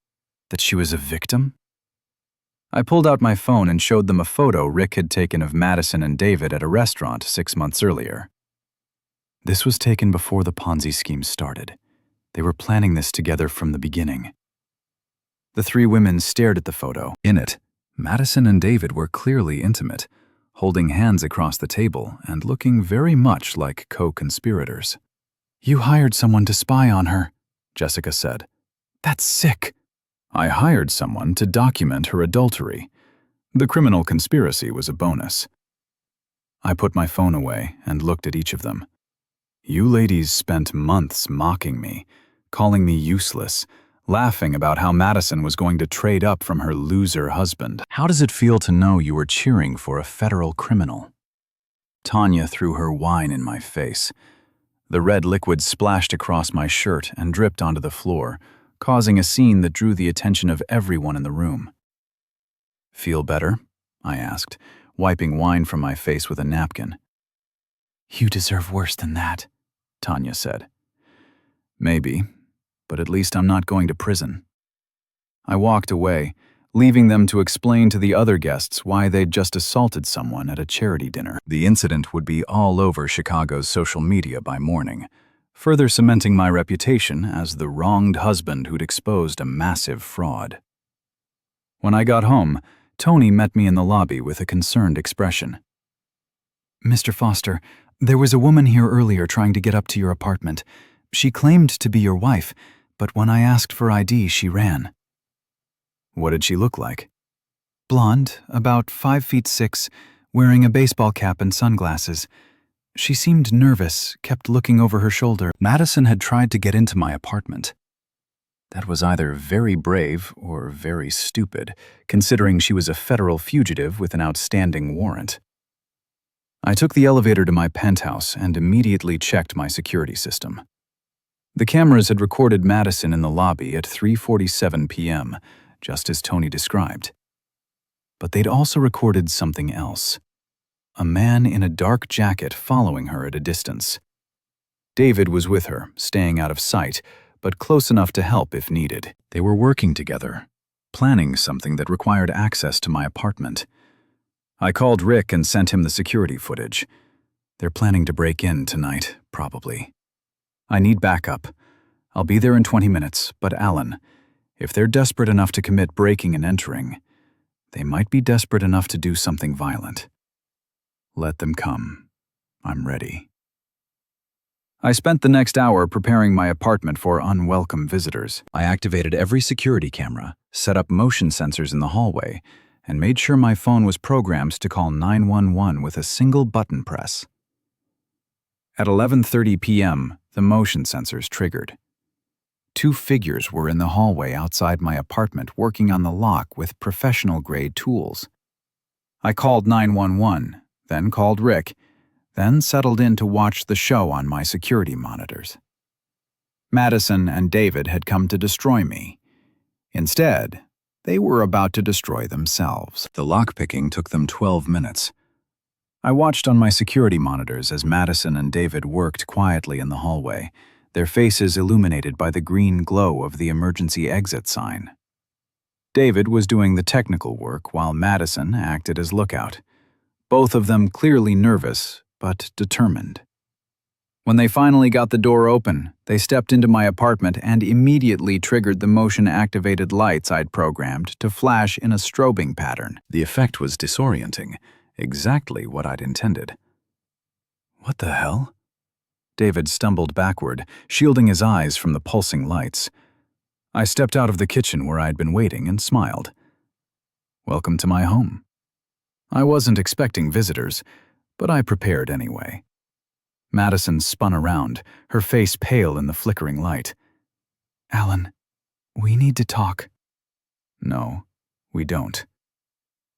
Speaker 1: That she was a victim? I pulled out my phone and showed them a photo Rick had taken of Madison and David at a restaurant 6 months earlier. This was taken before the Ponzi scheme started. They were planning this together from the beginning. The three women stared at the photo. In it, Madison and David were clearly intimate, holding hands across the table and looking very much like co-conspirators. "You hired someone to spy on her," Jessica said. "That's sick." "I hired someone to document her adultery. The criminal conspiracy was a bonus." I put my phone away and looked at each of them. "You ladies spent months mocking me, calling me useless, laughing about how Madison was going to trade up from her loser husband. How does it feel to know you were cheering for a federal criminal?" Tanya threw her wine in my face. The red liquid splashed across my shirt and dripped onto the floor, causing a scene that drew the attention of everyone in the room. "Feel better?" I asked, wiping wine from my face with a napkin. "You deserve worse than that," Tanya said. "Maybe, but at least I'm not going to prison." I walked away, leaving them to explain to the other guests why they'd just assaulted someone at a charity dinner. The incident would be all over Chicago's social media by morning, further cementing my reputation as the wronged husband who'd exposed a massive fraud. When I got home, Tony met me in the lobby with a concerned expression. "Mr. Foster, there was a woman here earlier trying to get up to your apartment. She claimed to be your wife, but when I asked for ID, she ran." "What did she look like?" "Blonde, about 5'6", wearing a baseball cap and sunglasses. She seemed nervous, kept looking over her shoulder." Madison had tried to get into my apartment. That was either very brave or very stupid, considering she was a federal fugitive with an outstanding warrant. I took the elevator to my penthouse and immediately checked my security system. The cameras had recorded Madison in the lobby at 3:47 p.m., just as Tony described. But they'd also recorded something else. A man in a dark jacket following her at a distance. David was with her, staying out of sight, but close enough to help if needed. They were working together, planning something that required access to my apartment. I called Rick and sent him the security footage. They're planning to break in tonight, probably. I need backup. I'll be there in 20 minutes, but Alan, if they're desperate enough to commit breaking and entering, they might be desperate enough to do something violent. Let them come. I'm ready. I spent the next hour preparing my apartment for unwelcome visitors. I activated every security camera, set up motion sensors in the hallway, and made sure my phone was programmed to call 911 with a single button press. At 11:30 p.m., the motion sensors triggered. 2 figures were in the hallway outside my apartment working on the lock with professional-grade tools. I called 911, then called Rick, then settled in to watch the show on my security monitors. Madison and David had come to destroy me. Instead, they were about to destroy themselves. The lockpicking took them 12 minutes. I watched on my security monitors as Madison and David worked quietly in the hallway, their faces illuminated by the green glow of the emergency exit sign. David was doing the technical work while Madison acted as lookout, both of them clearly nervous but determined. When they finally got the door open, they stepped into my apartment and immediately triggered the motion-activated lights I'd programmed to flash in a strobing pattern. The effect was disorienting, exactly what I'd intended. "What the hell?" David stumbled backward, shielding his eyes from the pulsing lights. I stepped out of the kitchen where I'd been waiting and smiled. "Welcome to my home." I wasn't expecting visitors, but I prepared anyway. Madison spun around, her face pale in the flickering light. "Alan, we need to talk." "No, we don't.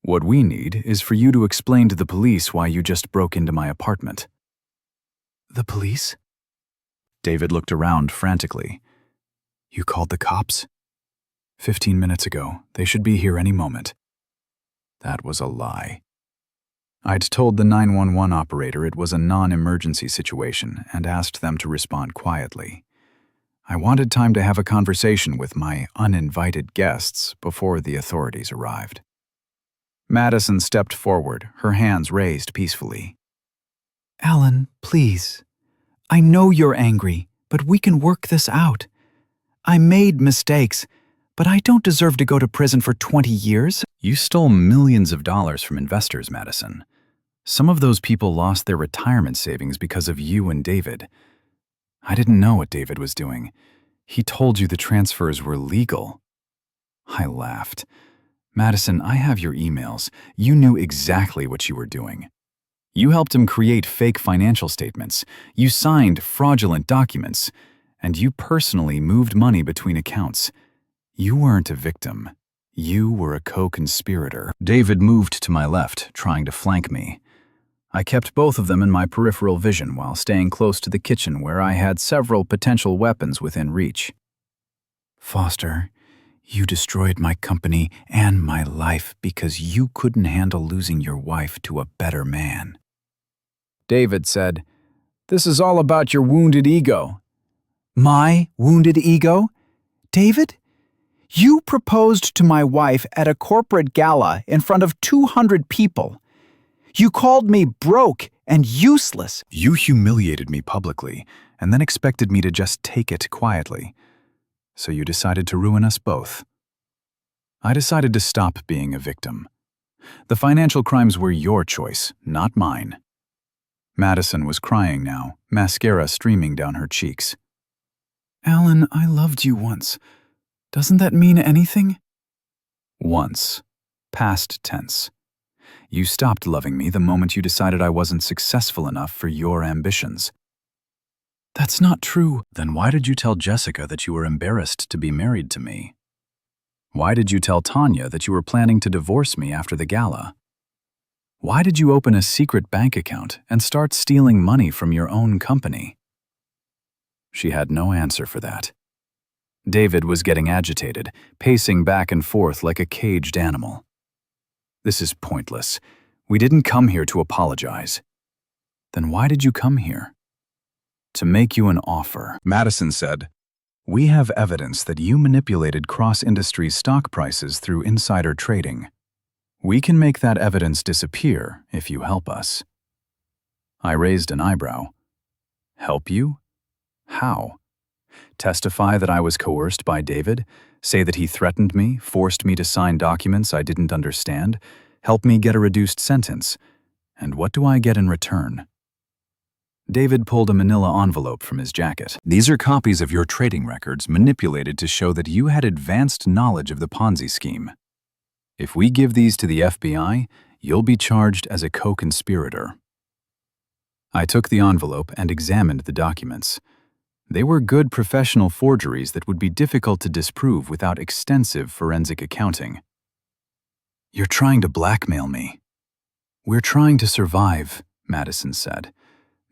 Speaker 1: What we need is for you to explain to the police why you just broke into my apartment." "The police?" David looked around frantically. "You called the cops?" 15 minutes ago. They should be here any moment." That was a lie. I'd told the 911 operator it was a non-emergency situation and asked them to respond quietly. I wanted time to have a conversation with my uninvited guests before the authorities arrived. Madison stepped forward, her hands raised peacefully. Alan, please. I know you're angry, but we can work this out. I made mistakes, but I don't deserve to go to prison for 20 years. You stole millions of dollars from investors, Madison. Some of those people lost their retirement savings because of you and David. I didn't know what David was doing. He told you the transfers were legal. I laughed. Madison, I have your emails. You knew exactly what you were doing. You helped him create fake financial statements. You signed fraudulent documents. And you personally moved money between accounts. You weren't a victim. You were a co-conspirator. David moved to my left, trying to flank me. I kept both of them in my peripheral vision while staying close to the kitchen where I had several potential weapons within reach. Foster, you destroyed my company and my life because you couldn't handle losing your wife to a better man. David said, "This is all about your wounded ego." My wounded ego? David? You proposed to my wife at a corporate gala in front of 200 people. You called me broke and useless. You humiliated me publicly and then expected me to just take it quietly. So you decided to ruin us both. I decided to stop being a victim. The financial crimes were your choice, not mine. Madison was crying now, mascara streaming down her cheeks. Alan, I loved you once. Doesn't that mean anything? Once. Past tense. You stopped loving me the moment you decided I wasn't successful enough for your ambitions. That's not true. Then why did you tell Jessica that you were embarrassed to be married to me? Why did you tell Tanya that you were planning to divorce me after the gala? Why did you open a secret bank account and start stealing money from your own company? She had no answer for that. David was getting agitated, pacing back and forth like a caged animal. This is pointless. We didn't come here to apologize. Then why did you come here? To make you an offer. Madison said, "We have evidence that you manipulated cross-industry stock prices through insider trading. We can make that evidence disappear if you help us." I raised an eyebrow. Help you? How? Testify that I was coerced by David? Say that he threatened me, forced me to sign documents I didn't understand, help me get a reduced sentence? And what do I get in return? David pulled a manila envelope from his jacket. These are copies of your trading records manipulated to show that you had advanced knowledge of the Ponzi scheme. If we give these to the FBI, you'll be charged as a co-conspirator. I took the envelope and examined the documents. They were good professional forgeries that would be difficult to disprove without extensive forensic accounting. You're trying to blackmail me. We're trying to survive, Madison said.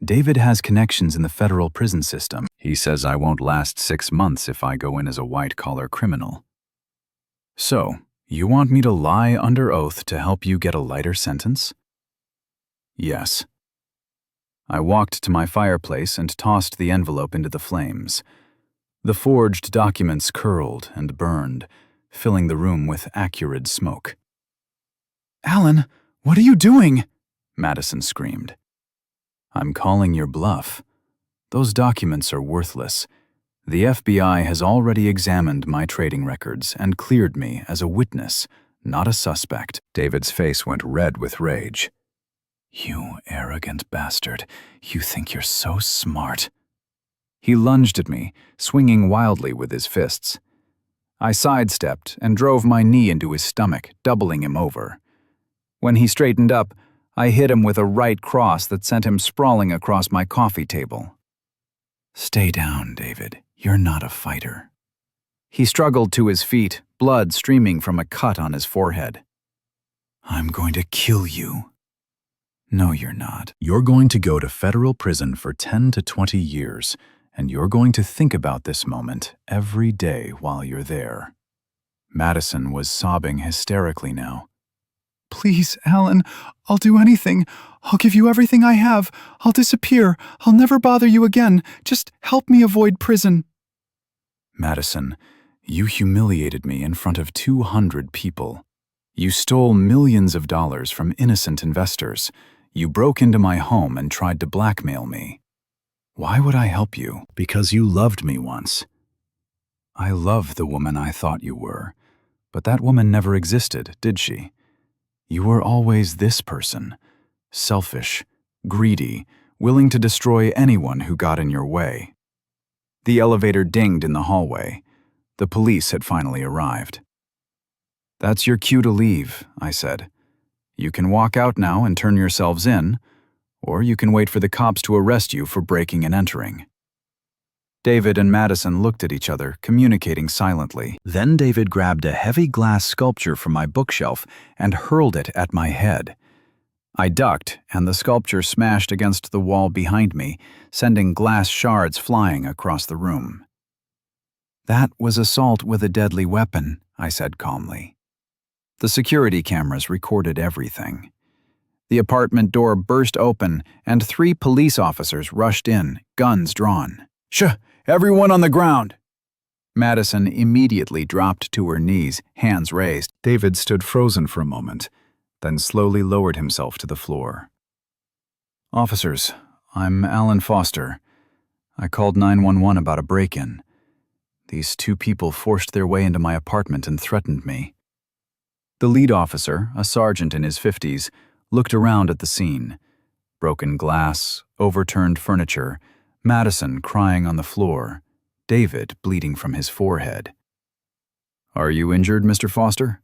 Speaker 1: David has connections in the federal prison system. He says I won't last 6 months if I go in as a white-collar criminal. So, you want me to lie under oath to help you get a lighter sentence? Yes. I walked to my fireplace and tossed the envelope into the flames. The forged documents curled and burned, filling the room with acrid smoke. Alan, what are you doing? Madison screamed. I'm calling your bluff. Those documents are worthless. The FBI has already examined my trading records and cleared me as a witness, not a suspect. David's face went red with rage. You arrogant bastard. You think you're so smart. He lunged at me, swinging wildly with his fists. I sidestepped and drove my knee into his stomach, doubling him over. When he straightened up, I hit him with a right cross that sent him sprawling across my coffee table. Stay down, David. You're not a fighter. He struggled to his feet, blood streaming from a cut on his forehead. I'm going to kill you. No, you're not. You're going to go to federal prison for 10 to 20 years, and you're going to think about this moment every day while you're there. Madison was sobbing hysterically now. Please, Alan, I'll do anything. I'll give you everything I have. I'll disappear. I'll never bother you again. Just help me avoid prison. Madison, you humiliated me in front of 200 people. You stole millions of dollars from innocent investors. You broke into my home and tried to blackmail me. Why would I help you? Because you loved me once. I love the woman I thought you were, but that woman never existed, did she? You were always this person, selfish, greedy, willing to destroy anyone who got in your way. The elevator dinged in the hallway. The police had finally arrived. That's your cue to leave, I said. You can walk out now and turn yourselves in, or you can wait for the cops to arrest you for breaking and entering. David and Madison looked at each other, communicating silently. Then David grabbed a heavy glass sculpture from my bookshelf and hurled it at my head. I ducked, and the sculpture smashed against the wall behind me, sending glass shards flying across the room. That was assault with a deadly weapon, I said calmly. The security cameras recorded everything. The apartment door burst open, and 3 police officers rushed in, guns drawn. "Shh! Everyone on the ground!" Madison immediately dropped to her knees, hands raised. David stood frozen for a moment, then slowly lowered himself to the floor. "Officers, I'm Alan Foster. I called 911 about a break-in. These 2 people forced their way into my apartment and threatened me." The lead officer, a sergeant in his 50s, looked around at the scene. Broken glass, overturned furniture, Madison crying on the floor, David bleeding from his forehead. "Are you injured, Mr. Foster?"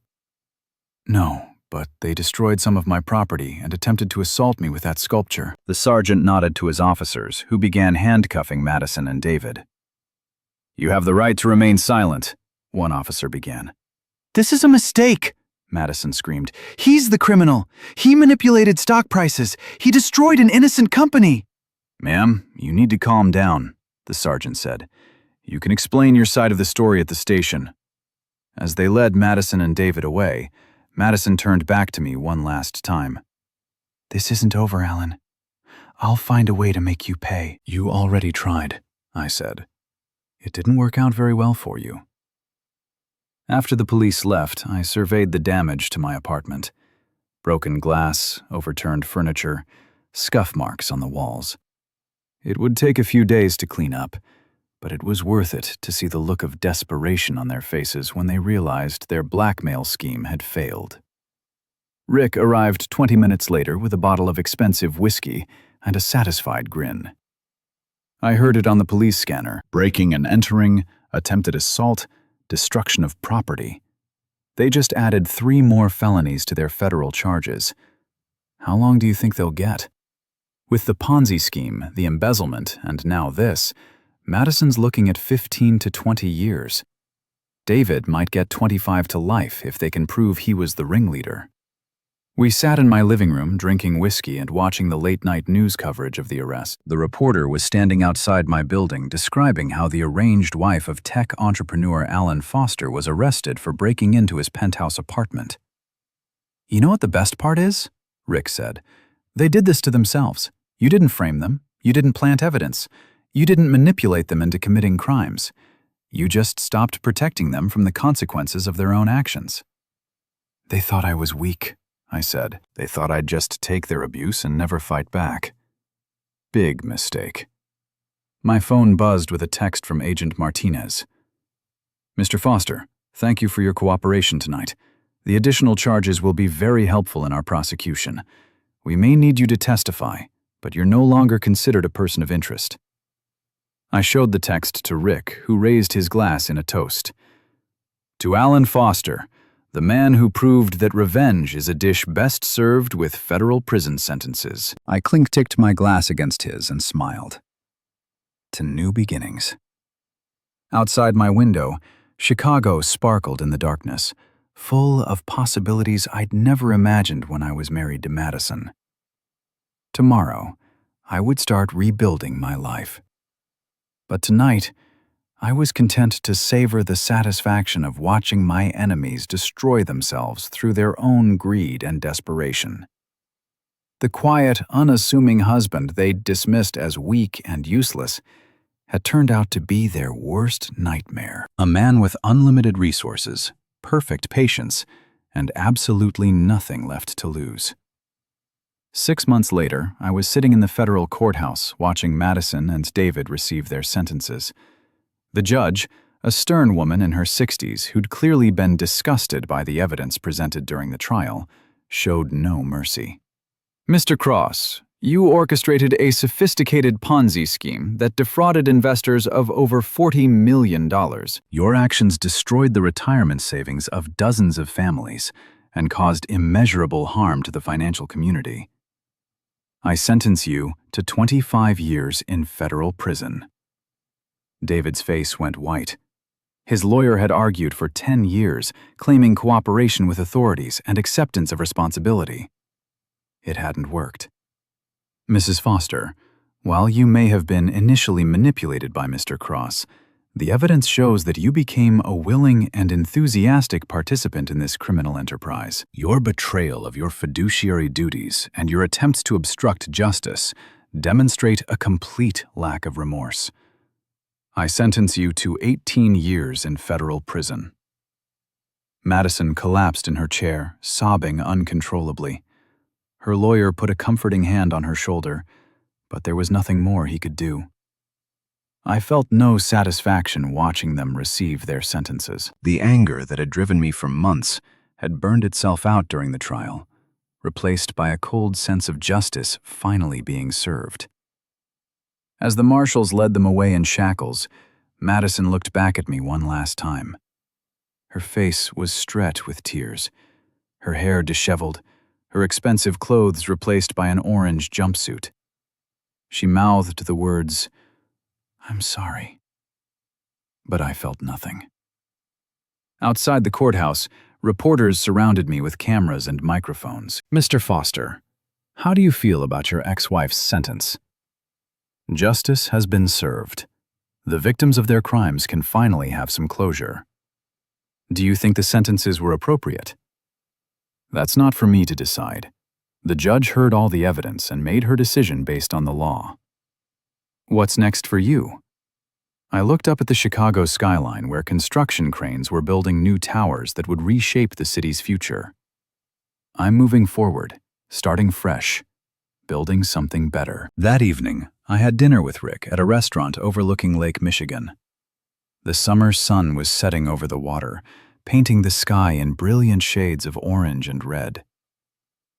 Speaker 1: "No, but they destroyed some of my property and attempted to assault me with that sculpture." The sergeant nodded to his officers, who began handcuffing Madison and David. "You have the right to remain silent," one officer began. "This is a mistake," Madison screamed. "He's the criminal. He manipulated stock prices. He destroyed an innocent company." "Ma'am, you need to calm down," the sergeant said. "You can explain your side of the story at the station." As they led Madison and David away, Madison turned back to me one last time. "This isn't over, Alan. I'll find a way to make you pay." "You already tried," I said. "It didn't work out very well for you." After the police left, I surveyed the damage to my apartment. Broken glass, overturned furniture, scuff marks on the walls. It would take a few days to clean up, but it was worth it to see the look of desperation on their faces when they realized their blackmail scheme had failed. Rick arrived 20 minutes later with a bottle of expensive whiskey and a satisfied grin. I heard it on the police scanner: breaking and entering, attempted assault, destruction of property. They just added 3 more felonies to their federal charges. How long do you think they'll get? With the Ponzi scheme, the embezzlement, and now this, Madison's looking at 15 to 20 years. David might get 25 to life if they can prove he was the ringleader. We sat in my living room drinking whiskey and watching the late-night news coverage of the arrest. The reporter was standing outside my building describing how the arranged wife of tech entrepreneur Alan Foster was arrested for breaking into his penthouse apartment. "You know what the best part is?" Rick said. "They did this to themselves. You didn't frame them. You didn't plant evidence. You didn't manipulate them into committing crimes. You just stopped protecting them from the consequences of their own actions." "They thought I was weak," I said. "They thought I'd just take their abuse and never fight back. Big mistake." My phone buzzed with a text from Agent Martinez. "Mr. Foster, thank you for your cooperation tonight. The additional charges will be very helpful in our prosecution. We may need you to testify, but you're no longer considered a person of interest." I showed the text to Rick, who raised his glass in a toast. "To Alan Foster, the man who proved that revenge is a dish best served with federal prison sentences." I clink-ticked my glass against his and smiled. To new beginnings. Outside my window, Chicago sparkled in the darkness, full of possibilities I'd never imagined when I was married to Madison. Tomorrow, I would start rebuilding my life. But tonight, I was content to savor the satisfaction of watching my enemies destroy themselves through their own greed and desperation. The quiet, unassuming husband they'd dismissed as weak and useless had turned out to be their worst nightmare. A man with unlimited resources, perfect patience, and absolutely nothing left to lose. 6 months later, I was sitting in the federal courthouse watching Madison and David receive their sentences. The judge, a stern woman in her 60s who'd clearly been disgusted by the evidence presented during the trial, showed no mercy. "Mr. Cross, you orchestrated a sophisticated Ponzi scheme that defrauded investors of over $40 million. Your actions destroyed the retirement savings of dozens of families and caused immeasurable harm to the financial community. I sentence you to 25 years in federal prison." David's face went white. His lawyer had argued for 10 years, claiming cooperation with authorities and acceptance of responsibility. It hadn't worked. "Mrs. Foster, while you may have been initially manipulated by Mr. Cross, the evidence shows that you became a willing and enthusiastic participant in this criminal enterprise. Your betrayal of your fiduciary duties and your attempts to obstruct justice demonstrate a complete lack of remorse. I sentence you to 18 years in federal prison." Madison collapsed in her chair, sobbing uncontrollably. Her lawyer put a comforting hand on her shoulder, but there was nothing more he could do. I felt no satisfaction watching them receive their sentences. The anger that had driven me for months had burned itself out during the trial, replaced by a cold sense of justice finally being served. As the marshals led them away in shackles, Madison looked back at me one last time. Her face was streaked with tears, her hair disheveled, her expensive clothes replaced by an orange jumpsuit. She mouthed the words, "I'm sorry." But I felt nothing. Outside the courthouse, reporters surrounded me with cameras and microphones. "Mr. Foster, how do you feel about your ex-wife's sentence?" "Justice has been served. The victims of their crimes can finally have some closure." "Do you think the sentences were appropriate?" "That's not for me to decide. The judge heard all the evidence and made her decision based on the law." "What's next for you?" I looked up at the Chicago skyline where construction cranes were building new towers that would reshape the city's future. "I'm moving forward, starting fresh, building something better." That evening, I had dinner with Rick at a restaurant overlooking Lake Michigan. The summer sun was setting over the water, painting the sky in brilliant shades of orange and red.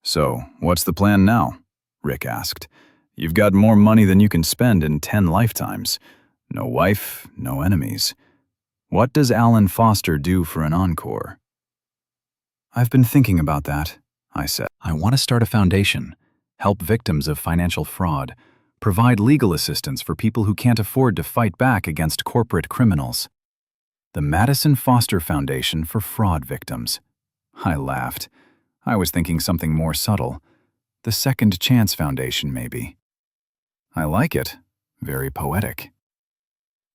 Speaker 1: "So, what's the plan now?" Rick asked. "You've got more money than you can spend in 10 lifetimes. No wife, no enemies. What does Alan Foster do for an encore?" "I've been thinking about that," I said. "I want to start a foundation, help victims of financial fraud, provide legal assistance for people who can't afford to fight back against corporate criminals. The Madison Foster Foundation for Fraud Victims." I laughed. I was thinking something more subtle. The Second Chance Foundation, maybe. "I like it. Very poetic."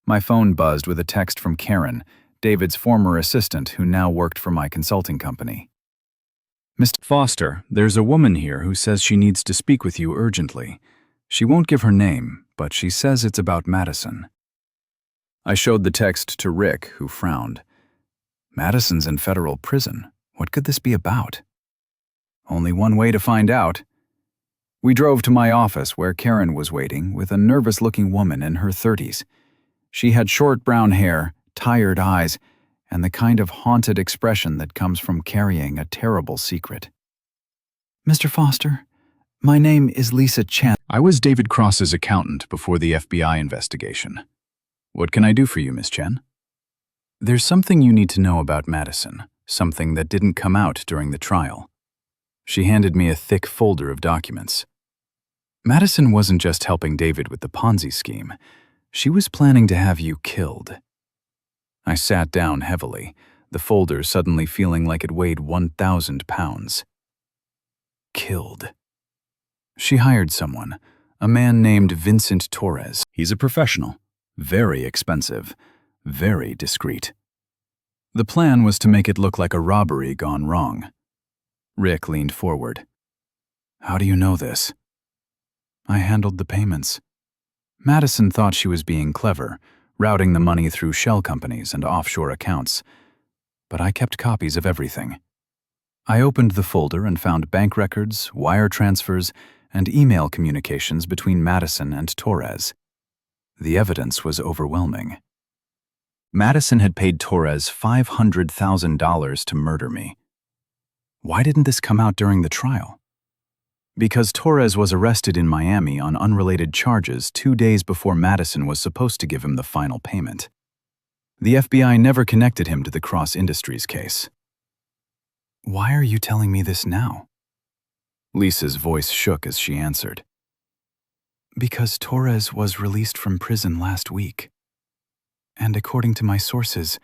Speaker 1: My phone buzzed with a text from Karen, David's former assistant who now worked for my consulting company. "Mr. Foster, there's a woman here who says she needs to speak with you urgently. She won't give her name, but she says it's about Madison." I showed the text to Rick, who frowned. "Madison's in federal prison. What could this be about?" "Only one way to find out." We drove to my office where Karen was waiting with a nervous-looking woman in her 30s. She had short brown hair, tired eyes, and the kind of haunted expression that comes from carrying a terrible secret. "Mr. Foster, my name is Lisa Chen. I was David Cross's accountant before the FBI investigation. What can I do for you, Miss Chen?" "There's something you need to know about Madison, something that didn't come out during the trial." She handed me a thick folder of documents. "Madison wasn't just helping David with the Ponzi scheme. She was planning to have you killed." I sat down heavily, the folder suddenly feeling like it weighed 1,000 pounds. Killed. She hired someone, a man named Vincent Torres. He's a professional, very expensive, very discreet. The plan was to make it look like a robbery gone wrong. Rick leaned forward. "How do you know this?" "I handled the payments." Madison thought she was being clever, routing the money through shell companies and offshore accounts. But I kept copies of everything. I opened the folder and found bank records, wire transfers, and email communications between Madison and Torres. The evidence was overwhelming. Madison had paid Torres $500,000 to murder me. Why didn't this come out during the trial? Because Torres was arrested in Miami on unrelated charges 2 days before Madison was supposed to give him the final payment. The FBI never connected him to the Cross Industries case. Why are you telling me this now? Lisa's voice shook as she answered. Because Torres was released from prison last week. And according to my sources,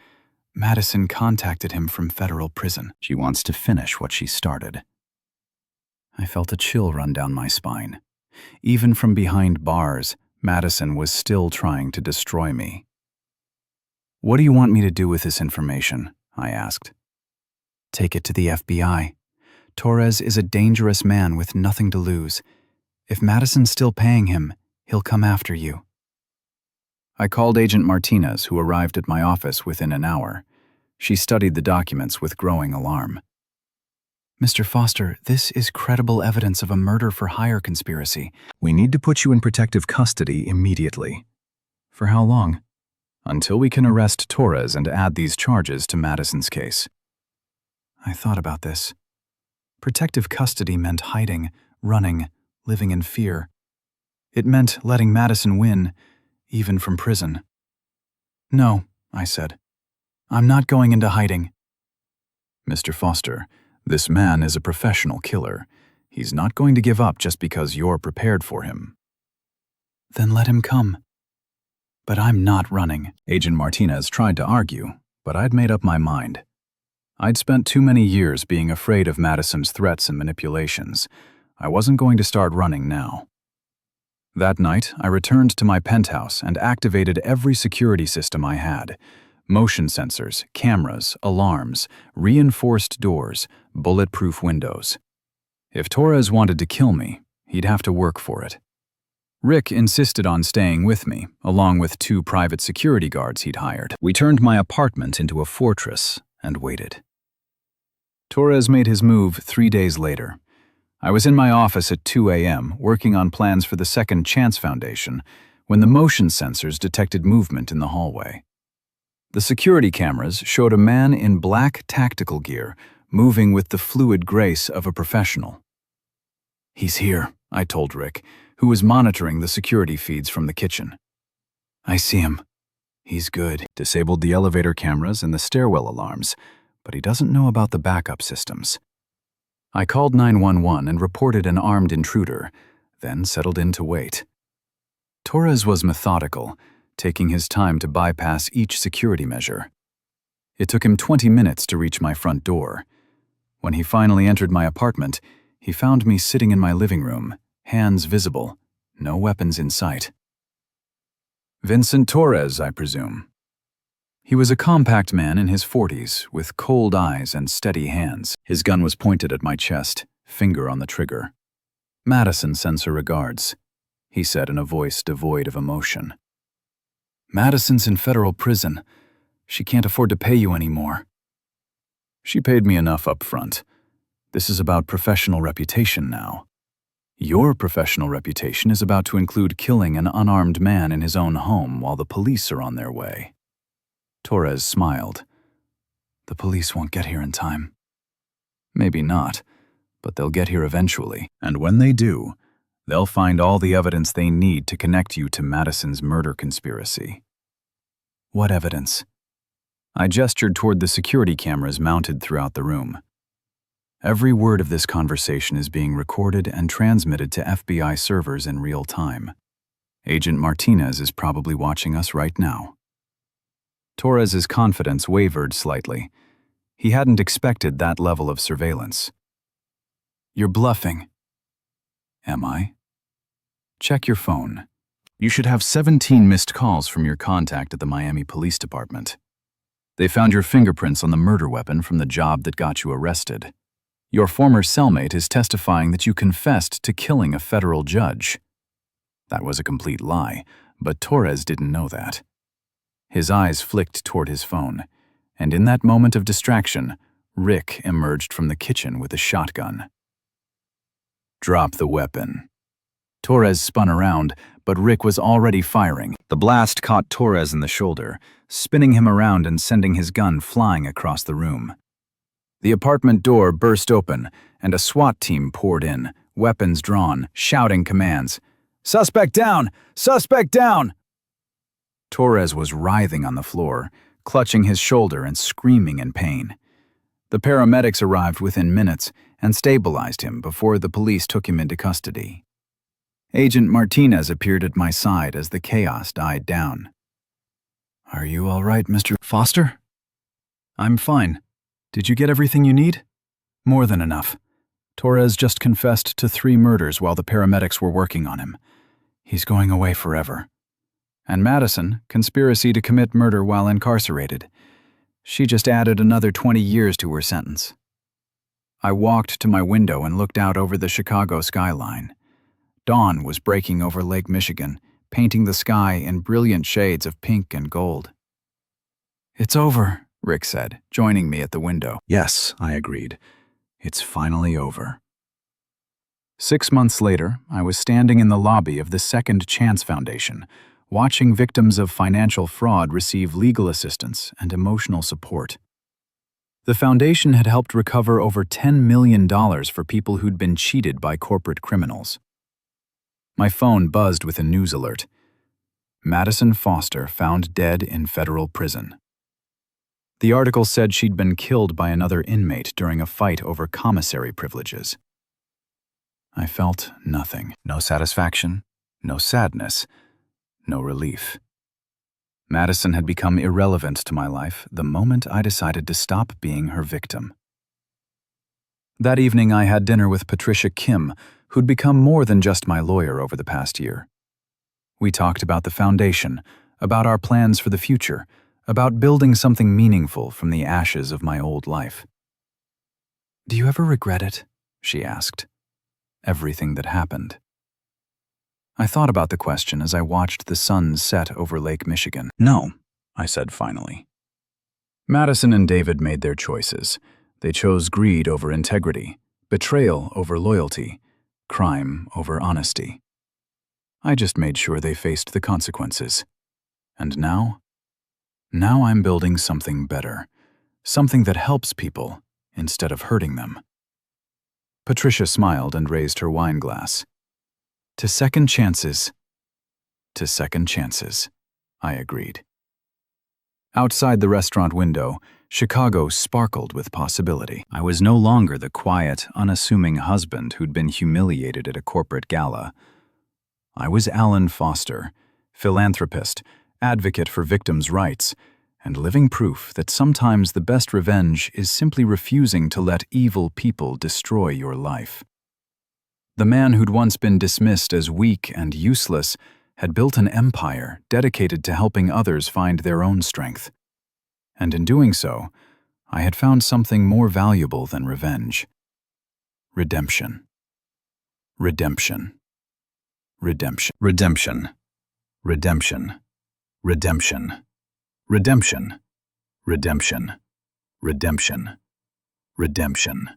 Speaker 1: Madison contacted him from federal prison. She wants to finish what she started. I felt a chill run down my spine. Even from behind bars, Madison was still trying to destroy me. What do you want me to do with this information? I asked. Take it to the FBI. Torres is a dangerous man with nothing to lose. If Madison's still paying him, he'll come after you. I called Agent Martinez, who arrived at my office within an hour. She studied the documents with growing alarm. Mr. Foster, this is credible evidence of a murder-for-hire conspiracy. We need to put you in protective custody immediately. For how long? Until we can arrest Torres and add these charges to Madison's case. I thought about this. Protective custody meant hiding, running, living in fear. It meant letting Madison win, even from prison. No, I said. I'm not going into hiding. Mr. Foster, this man is a professional killer. He's not going to give up just because you're prepared for him. Then let him come. But I'm not running. Agent Martinez tried to argue, but I'd made up my mind. I'd spent too many years being afraid of Madison's threats and manipulations. I wasn't going to start running now. That night, I returned to my penthouse and activated every security system I had. Motion sensors, cameras, alarms, reinforced doors, bulletproof windows. If Torres wanted to kill me, he'd have to work for it. Rick insisted on staying with me, along with 2 private security guards he'd hired. We turned my apartment into a fortress and waited. Torres made his move 3 days later. I was in my office at 2 a.m. working on plans for the Second Chance Foundation when the motion sensors detected movement in the hallway. The security cameras showed a man in black tactical gear moving with the fluid grace of a professional. He's here, I told Rick, who was monitoring the security feeds from the kitchen. I see him. He's good. Disabled the elevator cameras and the stairwell alarms, but he doesn't know about the backup systems. I called 911 and reported an armed intruder, then settled in to wait. Torres was methodical, taking his time to bypass each security measure. It took him 20 minutes to reach my front door. When he finally entered my apartment, he found me sitting in my living room, hands visible, no weapons in sight. Vincent Torres, I presume. He was a compact man in his 40s, with cold eyes and steady hands. His gun was pointed at my chest, finger on the trigger. Madison sends her regards, he said in a voice devoid of emotion. Madison's in federal prison. She can't afford to pay you anymore. She paid me enough up front. This is about professional reputation now. Your professional reputation is about to include killing an unarmed man in his own home while the police are on their way. Torres smiled. The police won't get here in time. Maybe not, but they'll get here eventually. And when they do, they'll find all the evidence they need to connect you to Madison's murder conspiracy. What evidence? I gestured toward the security cameras mounted throughout the room. Every word of this conversation is being recorded and transmitted to FBI servers in real time. Agent Martinez is probably watching us right now. Torres's confidence wavered slightly. He hadn't expected that level of surveillance. You're bluffing. Am I? Check your phone. You should have 17 missed calls from your contact at the Miami Police Department. They found your fingerprints on the murder weapon from the job that got you arrested. Your former cellmate is testifying that you confessed to killing a federal judge. That was a complete lie, but Torres didn't know that. His eyes flicked toward his phone, and in that moment of distraction, Rick emerged from the kitchen with a shotgun. "Drop the weapon." Torres spun around, but Rick was already firing. The blast caught Torres in the shoulder, spinning him around and sending his gun flying across the room. The apartment door burst open, and a SWAT team poured in, weapons drawn, shouting commands. "Suspect down! Suspect down!" Torres was writhing on the floor, clutching his shoulder and screaming in pain. The paramedics arrived within minutes and stabilized him before the police took him into custody. Agent Martinez appeared at my side as the chaos died down. "Are you all right, Mr. Foster?" "I'm fine. Did you get everything you need?" "More than enough. Torres just confessed to 3 murders while the paramedics were working on him. He's going away forever. And Madison, conspiracy to commit murder while incarcerated. She just added another 20 years to her sentence." I walked to my window and looked out over the Chicago skyline. Dawn was breaking over Lake Michigan, painting the sky in brilliant shades of pink and gold. "It's over," Rick said, joining me at the window. "Yes," I agreed. "It's finally over." 6 months later, I was standing in the lobby of the Second Chance Foundation, watching victims of financial fraud receive legal assistance and emotional support. The foundation had helped recover over $10 million for people who'd been cheated by corporate criminals. My phone buzzed with a news alert. Madison Foster found dead in federal prison. The article said she'd been killed by another inmate during a fight over commissary privileges. I felt nothing. No satisfaction, no sadness, no relief. Madison had become irrelevant to my life the moment I decided to stop being her victim. That evening I had dinner with Patricia Kim, who'd become more than just my lawyer over the past year. We talked about the foundation, about our plans for the future, about building something meaningful from the ashes of my old life. "Do you ever regret it?" she asked. "Everything that happened." I thought about the question as I watched the sun set over Lake Michigan. "No," I said finally. Madison and David made their choices. They chose greed over integrity, betrayal over loyalty, crime over honesty. I just made sure they faced the consequences. And now? Now I'm building something better, something that helps people instead of hurting them. Patricia smiled and raised her wine glass. "To second chances." "To second chances," I agreed. Outside the restaurant window, Chicago sparkled with possibility. I was no longer the quiet, unassuming husband who'd been humiliated at a corporate gala. I was Alan Foster, philanthropist, advocate for victims' rights, and living proof that sometimes the best revenge is simply refusing to let evil people destroy your life. The man who'd once been dismissed as weak and useless had built an empire dedicated to helping others find their own strength. And in doing so, I had found something more valuable than revenge. Redemption. Redemption. Redemption. Redemption. Redemption. Redemption. Redemption. Redemption. Redemption. Redemption.